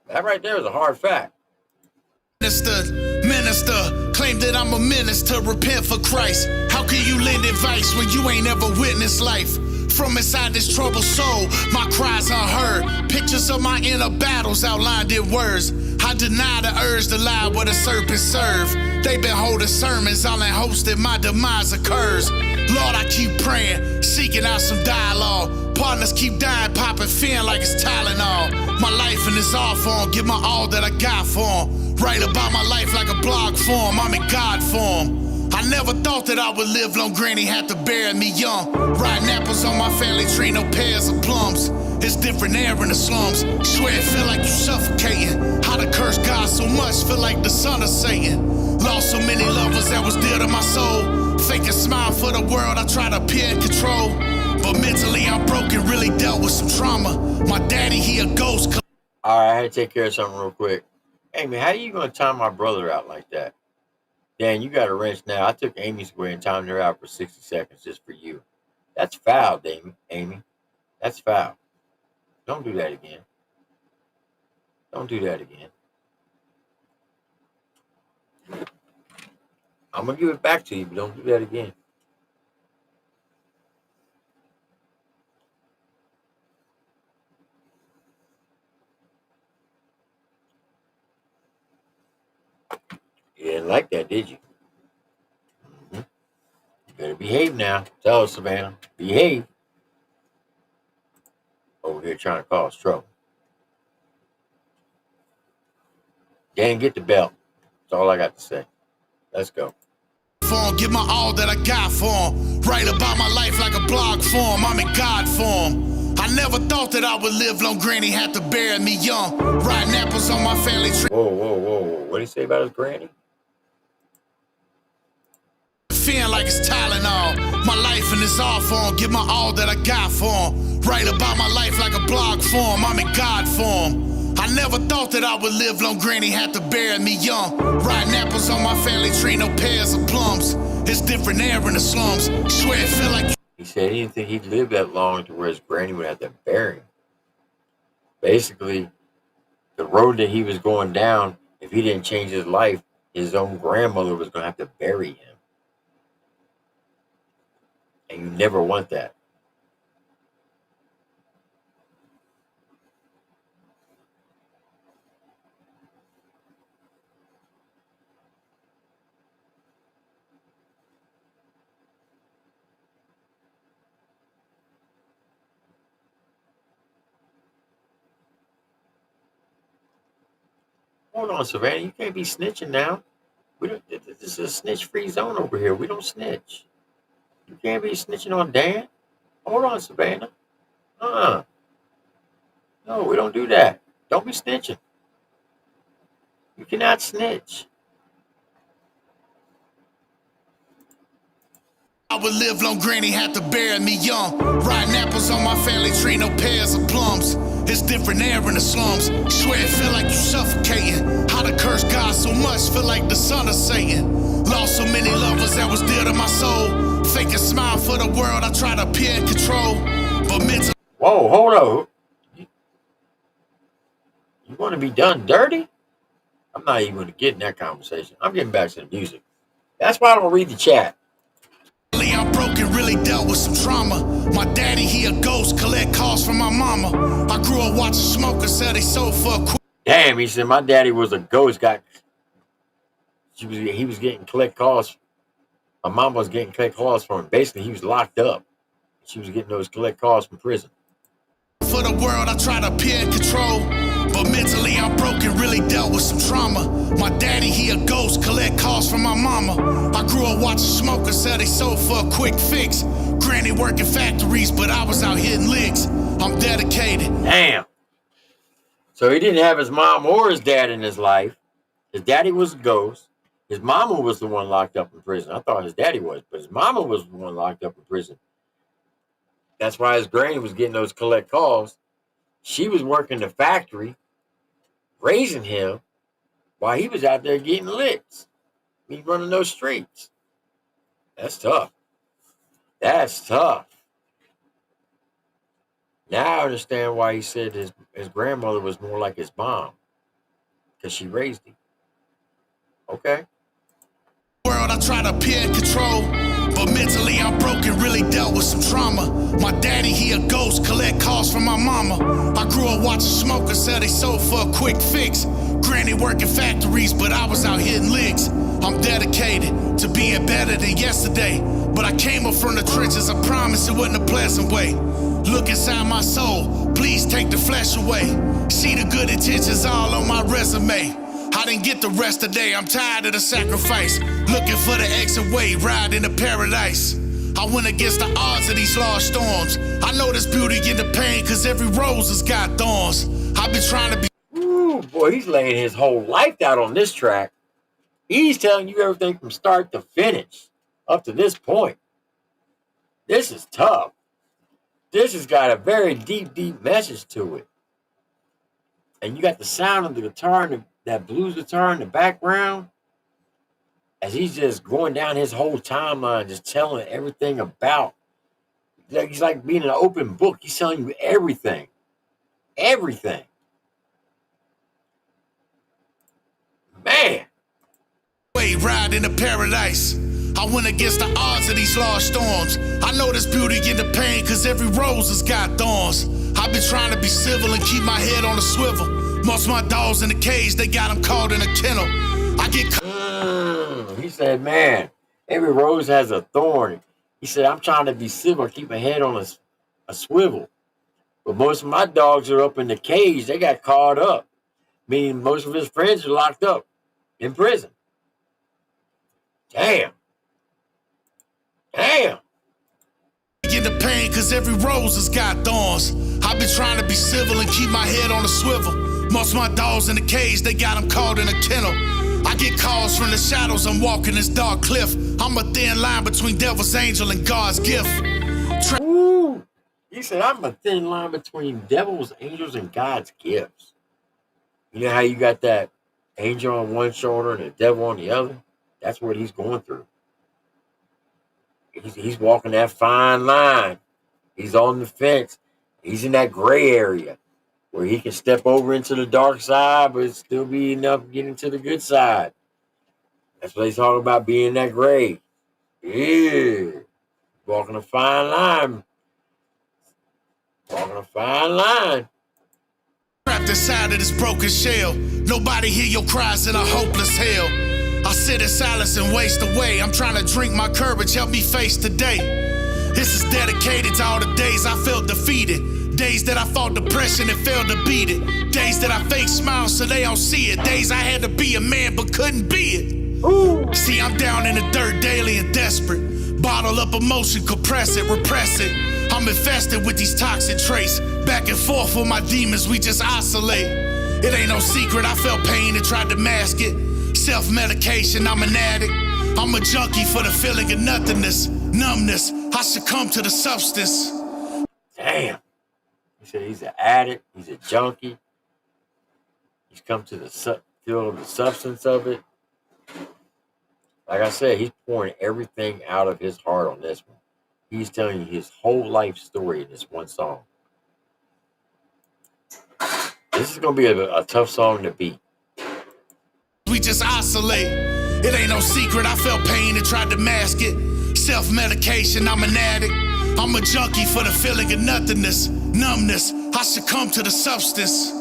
That right there is a hard fact. Minister, claim that I'm a minister, repent for Christ. How can you lend advice when you ain't ever witnessed life? From inside this troubled soul, my cries are heard. Pictures of my inner battles outlined in words. I deny the urge to lie where the serpents serve. They been holding sermons all in hopes that my demise occurs. Lord, I keep praying, seeking out some dialogue. Partners keep dying, popping fin like it's Tylenol. My life in this art form, give my all that I got for 'em. Write about my life like a blog form, I'm in God form. I never thought that I would live long, granny had to bury me young. Riding apples on my family tree, no pears or plums. It's different air in the slums. Swear it feel like you suffocating. How to curse God so much, feel like the son of Satan. Lost so many lovers that was dear to my soul. Fake a smile for the world, I try to appear in control. But mentally I'm broken, really dealt with some trauma. My daddy, he a ghost. All right, I had to take care of something real quick. Hey, man, how you going to time my brother out like that? Dan, you got a wrench now. I took Amy's away and timed her out for 60 seconds just for you. That's foul, Amy. That's foul. Don't do that again. Don't do that again. I'm going to give it back to you, but don't do that again. You didn't like that, did you? Mm-hmm. You better behave now. Tell us, Savannah. Behave. over here trying to cause trouble. Dan, get the belt. That's all I got to say. Let's go. Give my all that I got for him. Write about my life like a blog form. I'm in God form. I never thought that I would live long. Granny had to bury me young. Riding apples on my family tree. Whoa. What did he say about his granny? Feeling like it's Tylenol. My life in this art form. Give my all that I got for him. Write about my life like a blog form. I'm in God form. I never thought that I would live long. Granny had to bury me young. Riding apples on my family tree, no pears or plums. It's different air in the slums. Swear it feel like. He said he didn't think he'd live that long to where his granny would have to bury him. Basically, the road that he was going down, if he didn't change his life, his own grandmother was going to have to bury him. And you never want that. Hold on, Savannah. You can't be snitching now. We don't. This is a snitch-free zone over here. We don't snitch. You can't be snitching on Dan. Hold on, Savannah. No, we don't do that. Don't be snitching. You cannot snitch. I would live long, granny had to bury me young. Riding apples on my family tree, no pears or plums. It's different air in the slums. Swear it feel like you suffocating. How to curse God so much, feel like the son of Satan. Lost so many lovers that was dear to my soul. Fake a smile for the world, I try to appear in control. But mental. Whoa, hold on. You want to be done dirty? I'm not even going to get in that conversation. I'm getting back to the music. That's why I don't read the chat. I'm broken, really dealt with some trauma. My daddy, he a ghost, collect calls from my mama. I grew up watching smokers sell they sold for a quick. Damn, he said my daddy was a ghost. He was getting collect calls. My mama was getting collect calls from him. Basically, he was locked up. She was getting those collect calls from prison. For the world, I try to appear in control. But mentally, I'm broken, really dealt with some trauma. My daddy, he a ghost, collect calls from my mama. I grew up watching smokers sell they sold for a quick fix. Granny working factories, but I was out hitting licks. I'm dedicated. Damn. So he didn't have his mom or his dad in his life. His daddy was a ghost. His mama was the one locked up in prison. I thought his daddy was, but his mama was the one locked up in prison. That's why his granny was getting those collect calls. She was working the factory, raising him, while he was out there getting licks. He's running those streets. That's tough. That's tough. Now I understand why he said his grandmother was more like his mom, because she raised him. Okay. World, I try to appear in control. But mentally, I'm broken, really dealt with some trauma. My daddy, he a ghost, collect calls from my mama. I grew up watching smokers sell they sold for a quick fix. Granny working factories, but I was out hitting licks. I'm dedicated to being better than yesterday. But I came up from the trenches, I promise it wasn't a pleasant way. Look inside my soul, please take the flesh away. See the good intentions all on my resume. I didn't get the rest today, I'm tired of the sacrifice. Looking for the exit way, ride into paradise. I went against the odds of these large storms. I know there's beauty in the pain, cause every rose has got thorns. I've been trying to be. Ooh, boy, he's laying his whole life out on this track. He's telling you everything from start to finish, up to this point. This is tough. This has got a very deep, deep message to it. And you got the sound of the guitar and that blues guitar in the background as he's just going down his whole timeline, just telling everything about. He's like being an open book. He's telling you everything. Everything. Man. Ride into paradise. I went against the odds of these large storms. I know there's beauty in the pain, cause every rose has got thorns. I've been trying to be civil and keep my head on a swivel. Most of my dogs in the cage, they got them caught in a kennel. I get He said, man, every rose has a thorn. He said, I'm trying to be civil, keep my head on a swivel. But most of my dogs are up in the cage. They got caught up. Meaning most of his friends are locked up in prison. Damn. Damn. Get the pain cause every rose has got thorns. I've been trying to be civil and keep my head on a swivel. Most of my dogs in the cage, they got them caught in a kennel. I get calls from the shadows, I'm walking this dark cliff. I'm a thin line between devil's angel and God's gift. Ooh. He said, I'm a thin line between devil's angels and God's gifts. You know how you got that angel on one shoulder and the devil on the other? That's what he's going through. He's walking that fine line. He's on the fence. He's in that gray area where he can step over into the dark side, but still be enough to get into the good side. That's what he's talking about, being that gray. Yeah. Walking a fine line. Walking a fine line. Trapped inside of this broken shell. Nobody hear your cries in a hopeless hell. I sit in silence and waste away. I'm trying to drink my courage, help me face today. This is dedicated to all the days I felt defeated. Days that I fought depression and failed to beat it. Days that I fake smiles so they don't see it. Days I had to be a man but couldn't be it. Ooh. See, I'm down in the dirt daily and desperate. Bottle up emotion, compress it, repress it. I'm infested with these toxic traits. Back and forth with my demons, we just oscillate. It ain't no secret, I felt pain and tried to mask it. Self-medication, I'm an addict. I'm a junkie for the feeling of nothingness, numbness. I succumb to the substance. Damn. He said he's an addict, he's a junkie. He's come to the feel of the substance of it. Like I said, he's pouring everything out of his heart on this one. He's telling you his whole life story in this one song. This is going to be a tough song to beat. We just oscillate. It ain't no secret, I felt pain and tried to mask it. Self-medication, I'm an addict. I'm a junkie for the feeling of nothingness, numbness. I succumb to the substance.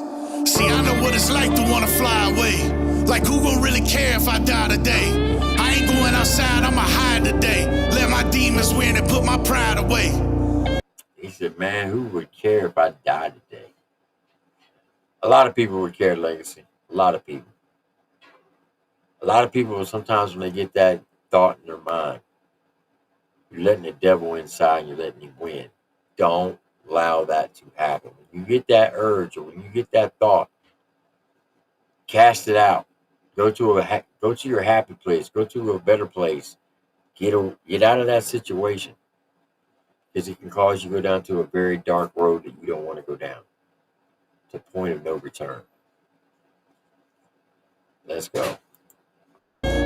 See, I know what it's like to want to fly away. Like, who gon' really care if I die today? I ain't going outside, I'ma hide today. Let my demons win and put my pride away. He said, man, who would care if I died today? A lot of people would care, Legacy. A lot of people. A lot of people, sometimes when they get that thought in their mind, you're letting the devil inside and you're letting him win. Don't allow that to happen. When you get that urge or when you get that thought, cast it out. Go to your happy place. Go to a better place. Get out of that situation, because it can cause you to go down to a very dark road that you don't want to go down. To the point of no return. Let's go.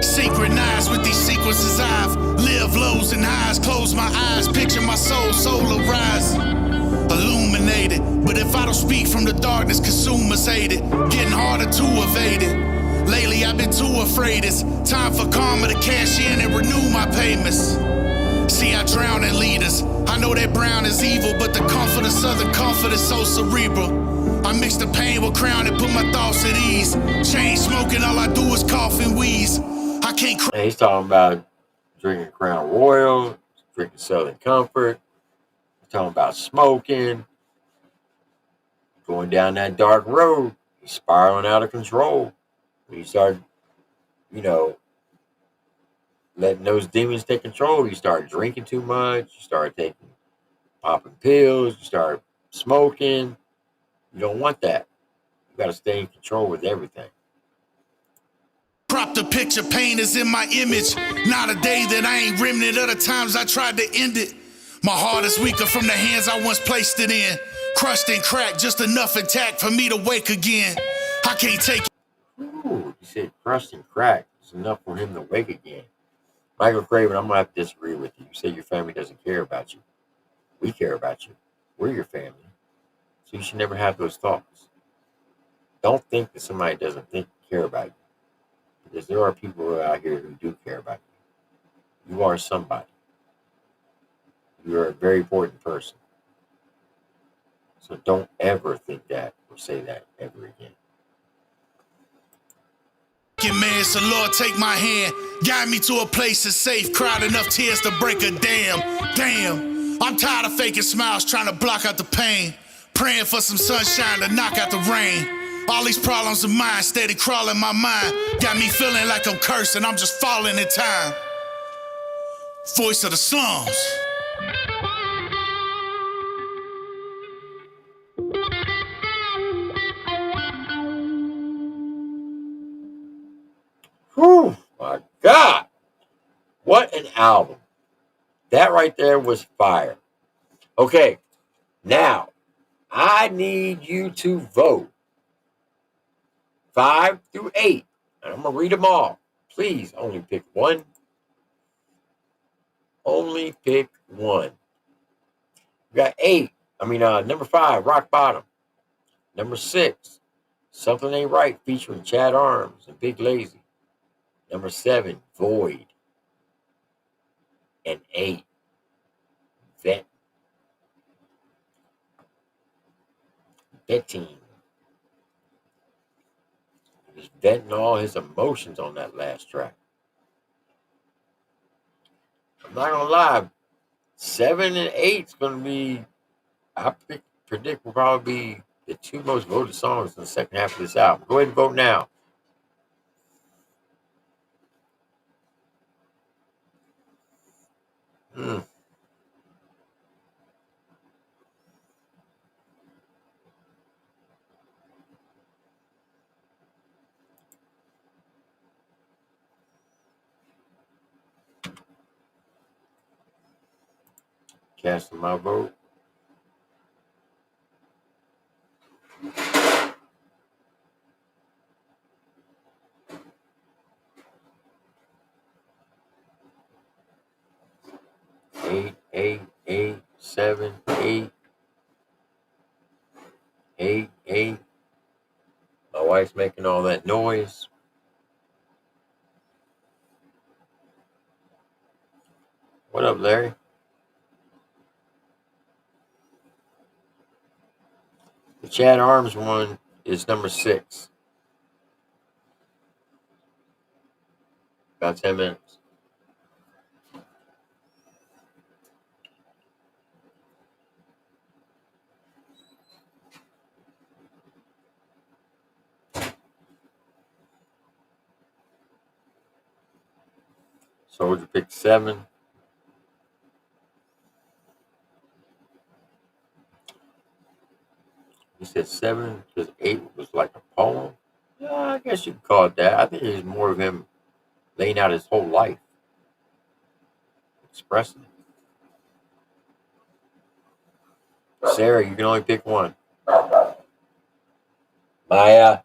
Synchronized with these sequences, I've lived lows and highs. Close my eyes, picture my soul arise. Illuminated, but if I don't speak from the darkness, consumers hate it. Getting harder to evade it. Lately I've been too afraid. It's time for karma to cash in and renew my payments. See, I drown in leaders. I know that brown is evil, but the comfort of southern comfort is so cerebral. I mix the pain with crown and put my thoughts at ease. Chain smoking, all I do is cough and wheeze. I can't. He's talking about drinking Crown Royal, drinking Southern Comfort. He's talking about smoking, going down that dark road. He's spiraling out of control. When you start, letting those demons take control, you start drinking too much, you start popping pills, you start smoking. You don't want that. You got to stay in control with everything. Crop the picture, pain is in my image. Not a day that I ain't remnant of the times I tried to end it. My heart is weaker from the hands I once placed it in. Crushed and cracked, just enough intact for me to wake again. I can't take it. Ooh, you said crushed and cracked. It's enough for him to wake again. Michael Craven, I'm going to have to disagree with you. You say your family doesn't care about you. We care about you. We're your family. So you should never have those thoughts. Don't think that somebody doesn't care about you. Because there are people out here who do care about you. You are somebody. You are a very important person. So don't ever think that or say that ever again. Man, so Lord, take my hand, guide me to a place that's safe, cried enough tears to break a dam. I'm tired of faking smiles, trying to block out the pain. Praying for some sunshine to knock out the rain. All these problems of mine steady crawling my mind. Got me feeling like I'm cursed and I'm just falling in time. Voice of the slums. Whew, my God. What an album. That right there was fire. Okay, now I need you to vote 5 through 8. And I'm going to read them all. Please only pick one. Only pick one. We got number 5, Rock Bottom. Number 6, Something Ain't Right, featuring Chad Arms and Big Lazy. Number 7, Void. And 8, Betting. He was venting all his emotions on that last track. I'm not gonna lie, 7 and 8 is gonna be, I predict will probably be the 2 most voted songs in the second half of this album. Go ahead and vote now. Casting my vote. Eight, 7, 8. 8. My wife's making all that noise. What up, Larry? The Chad Arms one is number 6. About 10 minutes. Soldier picked 7. He said 7 because 8 was like a poem. Yeah, I guess you could call it that. I think it was more of him laying out his whole life, expressing it. Sarah, you can only pick one. Maya.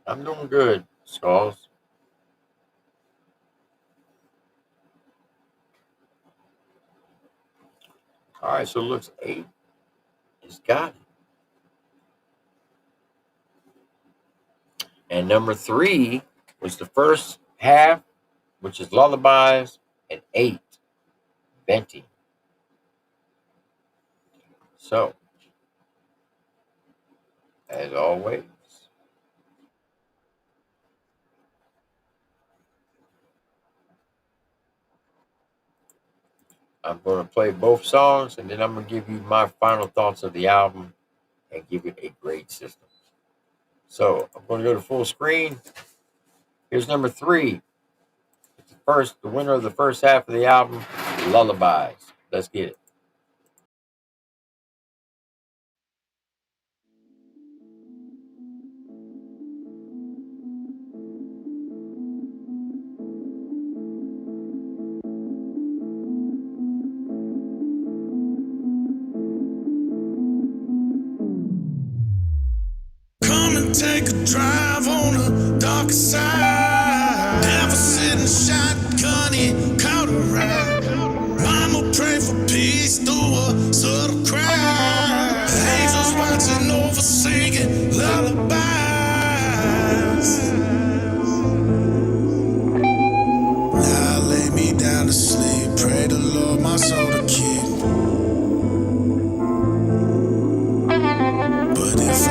I'm doing good, Skulls. All right, so it looks 8 is got it. And number 3 was the first half, which is Lullabies, and 8, Venting. So, as always, I'm going to play both songs, and then I'm going to give you my final thoughts of the album and give it a grade system. So I'm going to go to full screen. Here's number 3. It's the winner of the first half of the album, Lullabies. Let's get it. Come and take a drive on the dark side. Never sitting shotgun in caught a ride. Mama pray for peace through a subtle cry. Angels watching over singing lullabies. Now I lay me down to sleep. Pray the Lord my soul to keep. But if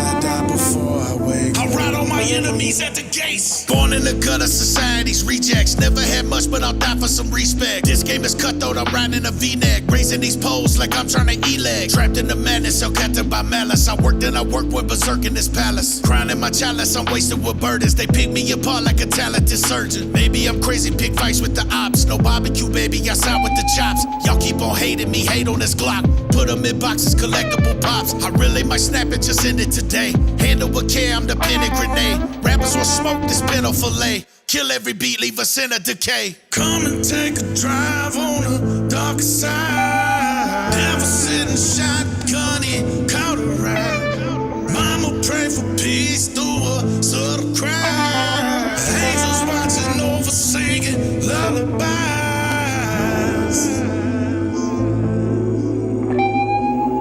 before I wake. I ride on my enemies at the gates. Born in the gutter, society's rejects. Never had much, but I'll die for some respect. This game is cutthroat, I'm riding a V-neck. Raising these poles like I'm trying to eat leg. Trapped in the madness, held captive by malice. I worked and I work with berserk in this palace. Crying in my chalice, I'm wasted with burdens. They pick me apart like a talented surgeon. Maybe I'm crazy, pick fights with the ops. No barbecue, baby, outside with the chops. Y'all keep on hating me, hate on this Glock. Put them in boxes, collectible pops. I really might snap it, just end it today. Handle with care, I'm the panic grenade. Rappers will smoke this pinto fillet. Kill every beat, leave us in a decay. Come and take a drive on the dark side. Never sitting shotgunny, caught a ride. Mama pray for peace through a subtle cry. Angels watching over, singing lullabies.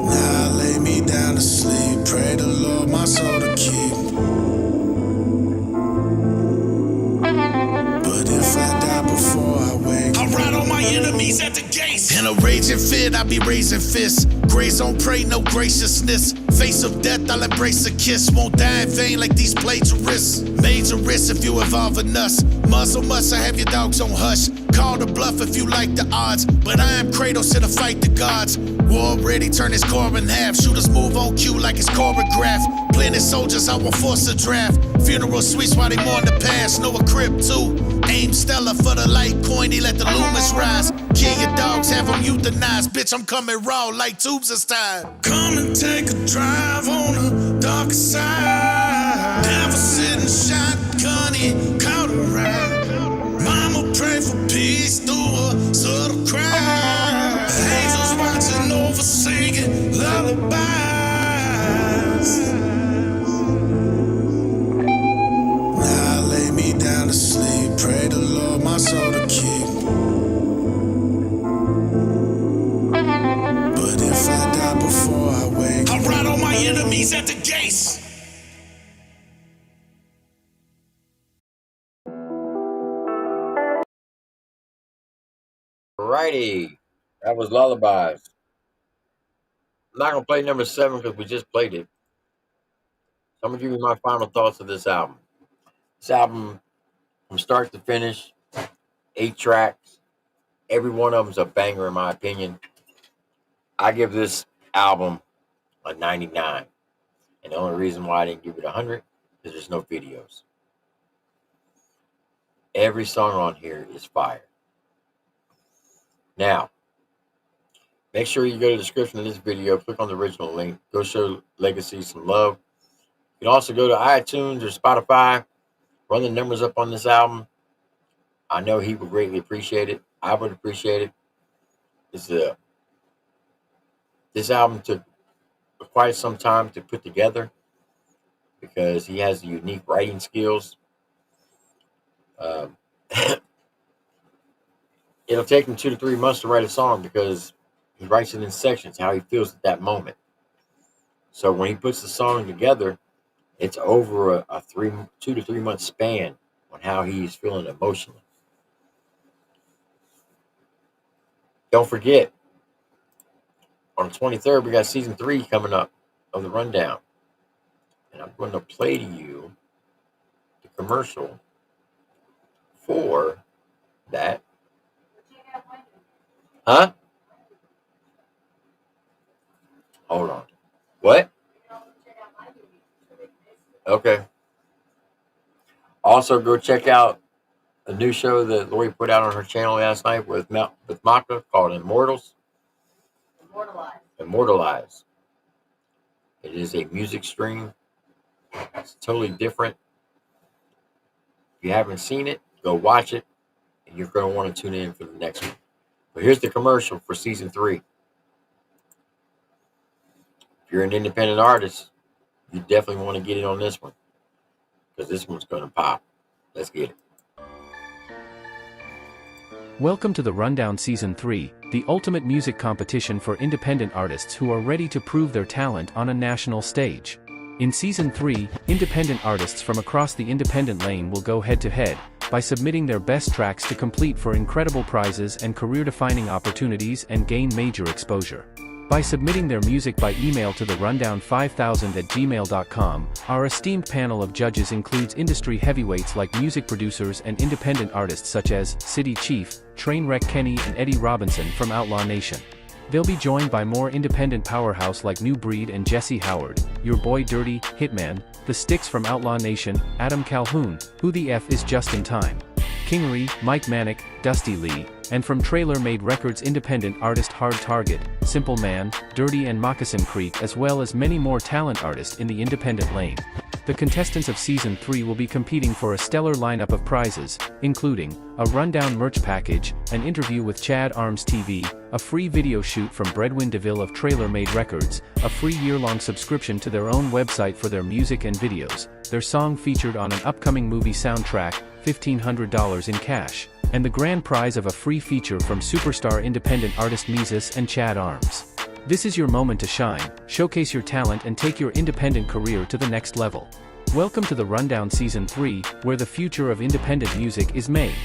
Now I lay me down to sleep. Pray the Lord my soul to keep. But if I die before I wake, I ride on my enemies at the gates. In a raging fit, I be raising fists. Grace don't pray, no graciousness. Face of death, I'll embrace a kiss. Won't die in vain like these plagiarists. Major risks if you involving us. Muzzle must, I have your dogs on hush. Call the bluff if you like the odds. But I am Kratos here to fight the gods. War ready, turn his core in half. Shooters move on cue like it's choreographed. Planted soldiers, I will force a draft. Funeral suites while they mourn the past. Know a crib too. Aim Stella for the light coin, he let the lumens rise. Kill your dogs, have them euthanized. Bitch, I'm coming raw like tubes this time. come and take a drive on the dark side. Never sitting shotgunny, caught a ride. Mama pray for peace through a subtle cry. Angels watching over, singing lullabies. Now I lay me down to sleep. Pray the Lord my soul to keep. But if I die before I wake, I ride on my enemies at the gates. Alrighty, that was Lullabies. I'm not gonna play number 7 because we just played it. I'm gonna give you my final thoughts of this album. This album, from start to finish, 8 tracks. Every one of them's a banger in my opinion. I give this album a 99. And the only reason why I didn't give it 100 is there's no videos. Every song on here is fire. Now, make sure you go to the description of this video, click on the original link, go show Legacy some love. You can also go to iTunes or Spotify, run the numbers up on this album. I know he would greatly appreciate it. I would appreciate it. This album took quite some time to put together because he has unique writing skills. It'll take him 2 to 3 months to write a song because he writes it in sections, how he feels at that moment. So when he puts the song together, it's over a 2 to 3 month span on how he's feeling emotionally. Don't forget, on the 23rd, we got season 3 coming up of the rundown. And I'm going to play to you the commercial for that. Huh? Hold on. What? Okay. Also, go check out a new show that Lori put out on her channel last night with Maka called Immortalize. It is a music stream. It's totally different. If you haven't seen it, go watch it, and you're going to want to tune in for the next one. But here's the commercial for season 3. If you're an independent artist, you definitely want to get in on this one because this one's going to pop. Let's get it. Welcome to the Rundown Season 3, the ultimate music competition for independent artists who are ready to prove their talent on a national stage. In Season 3, independent artists from across the independent lane will go head-to-head by submitting their best tracks to complete for incredible prizes and career-defining opportunities and gain major exposure. By submitting their music by email to the rundown5000@gmail.com, our esteemed panel of judges includes industry heavyweights like music producers and independent artists such as City Chief, Trainwreck Kenny and Eddie Robinson from Outlaw Nation. They'll be joined by more independent powerhouse like New Breed and Jesse Howard, Your Boy Dirty, Hitman, The Sticks from Outlaw Nation, Adam Calhoun, Who the F is Just in Time, Kingery, Mike Manic, Dusty Lee, and from Trailer Made Records independent artist Hard Target, Simple Man, Dirty and Moccasin Creek, as well as many more talent artists in the independent lane. The contestants of Season 3 will be competing for a stellar lineup of prizes, including a rundown merch package, an interview with Chad Arms TV, a free video shoot from Bredwin DeVille of Trailer Made Records, a free year-long subscription to their own website for their music and videos, their song featured on an upcoming movie soundtrack, $1,500 in cash, and the grand prize of a free feature from superstar independent artist Mises and Chad Arms. This is your moment to shine, showcase your talent and take your independent career to the next level. Welcome to the Rundown Season 3, where the future of independent music is made.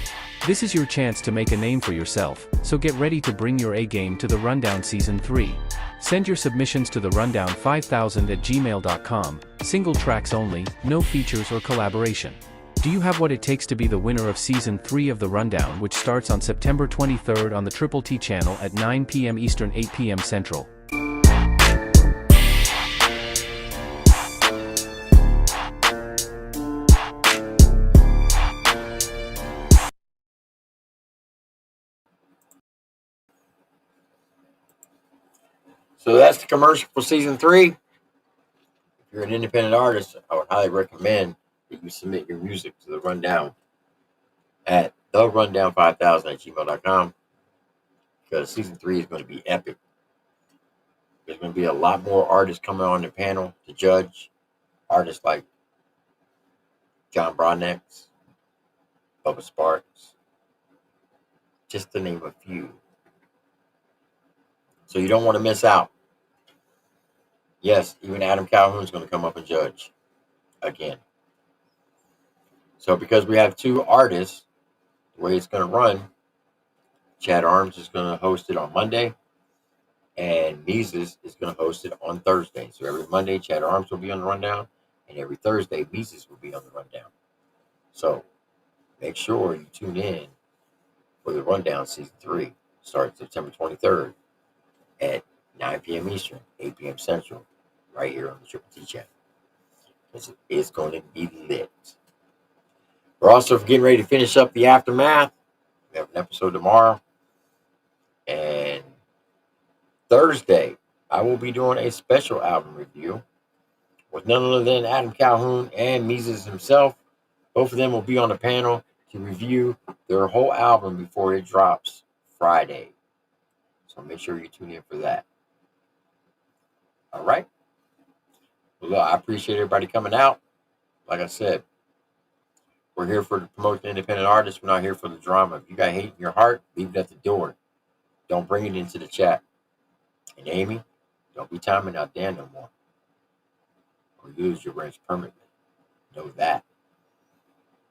This is your chance to make a name for yourself, so get ready to bring your A game to the Rundown Season 3. Send your submissions to the rundown5000@gmail.com, single tracks only, no features or collaboration. Do you have what it takes to be the winner of Season 3 of The Rundown, which starts on September 23rd on the TripleT channel at 9 p.m. Eastern, 8 p.m. Central? So that's the commercial for Season 3. If you're an independent artist, I would highly recommend that you submit your music to the Rundown at therundown5000@gmail.com, because Season 3 is going to be epic. There's going to be a lot more artists coming on the panel to judge. Artists like John Broadnex, Bubba Sparks, just to name a few. So you don't want to miss out. Yes, even Adam Calhoun is going to come up and judge again. So because we have two artists, the way it's going to run, Chad Arms is going to host it on Monday, and Mises is going to host it on Thursday. So every Monday, Chad Arms will be on the Rundown, and every Thursday, Mises will be on the Rundown. So make sure you tune in for the Rundown Season 3, starting September 23rd at 9 p.m. Eastern, 8 p.m. Central, right here on the TripleT channel. It's going to be lit. We're also getting ready to finish up the Aftermath. We have an episode tomorrow. And Thursday, I will be doing a special album review with none other than Adam Calhoun and Mises himself. Both of them will be on the panel to review their whole album before it drops Friday. So make sure you tune in for that. All right. Well, look, I appreciate everybody coming out. Like I said, we're here for the promote the independent artists. We're not here for the drama. If you got hate in your heart, leave it at the door. Don't bring it into the chat. And Amy, don't be timing out Dan no more, or lose your range permanently. Know that.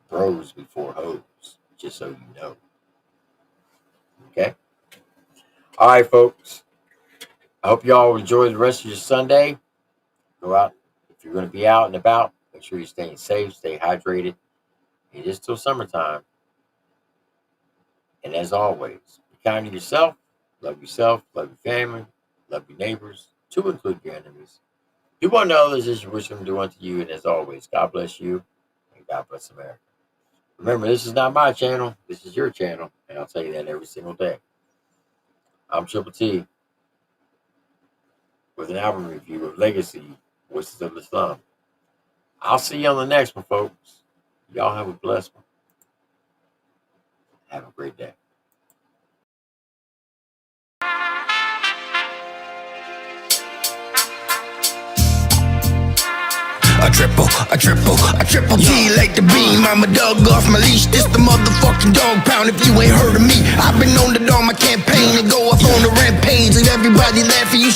Bros before hoes, just so you know. Okay? All right, folks. I hope y'all enjoy the rest of your Sunday. Go out. If you're going to be out and about, make sure you're staying safe, stay hydrated. It is still summertime. And as always, be kind to yourself, love your family, love your neighbors, to include your enemies. Do unto others as you wish them to do unto you. And as always, God bless you and God bless America. Remember, this is not my channel. This is your channel. And I'll tell you that every single day. I'm TripleT with an album review of Legacy, Voices of the Slum. I'll see you on the next one, folks. Y'all have a blessed one. Have a great day. A triple T like the beam. I'm a dog off my leash. This the motherfucking dog pound. If you ain't heard of me, I've been on the campaign to go up on the rampage. Leave everybody laughing. You should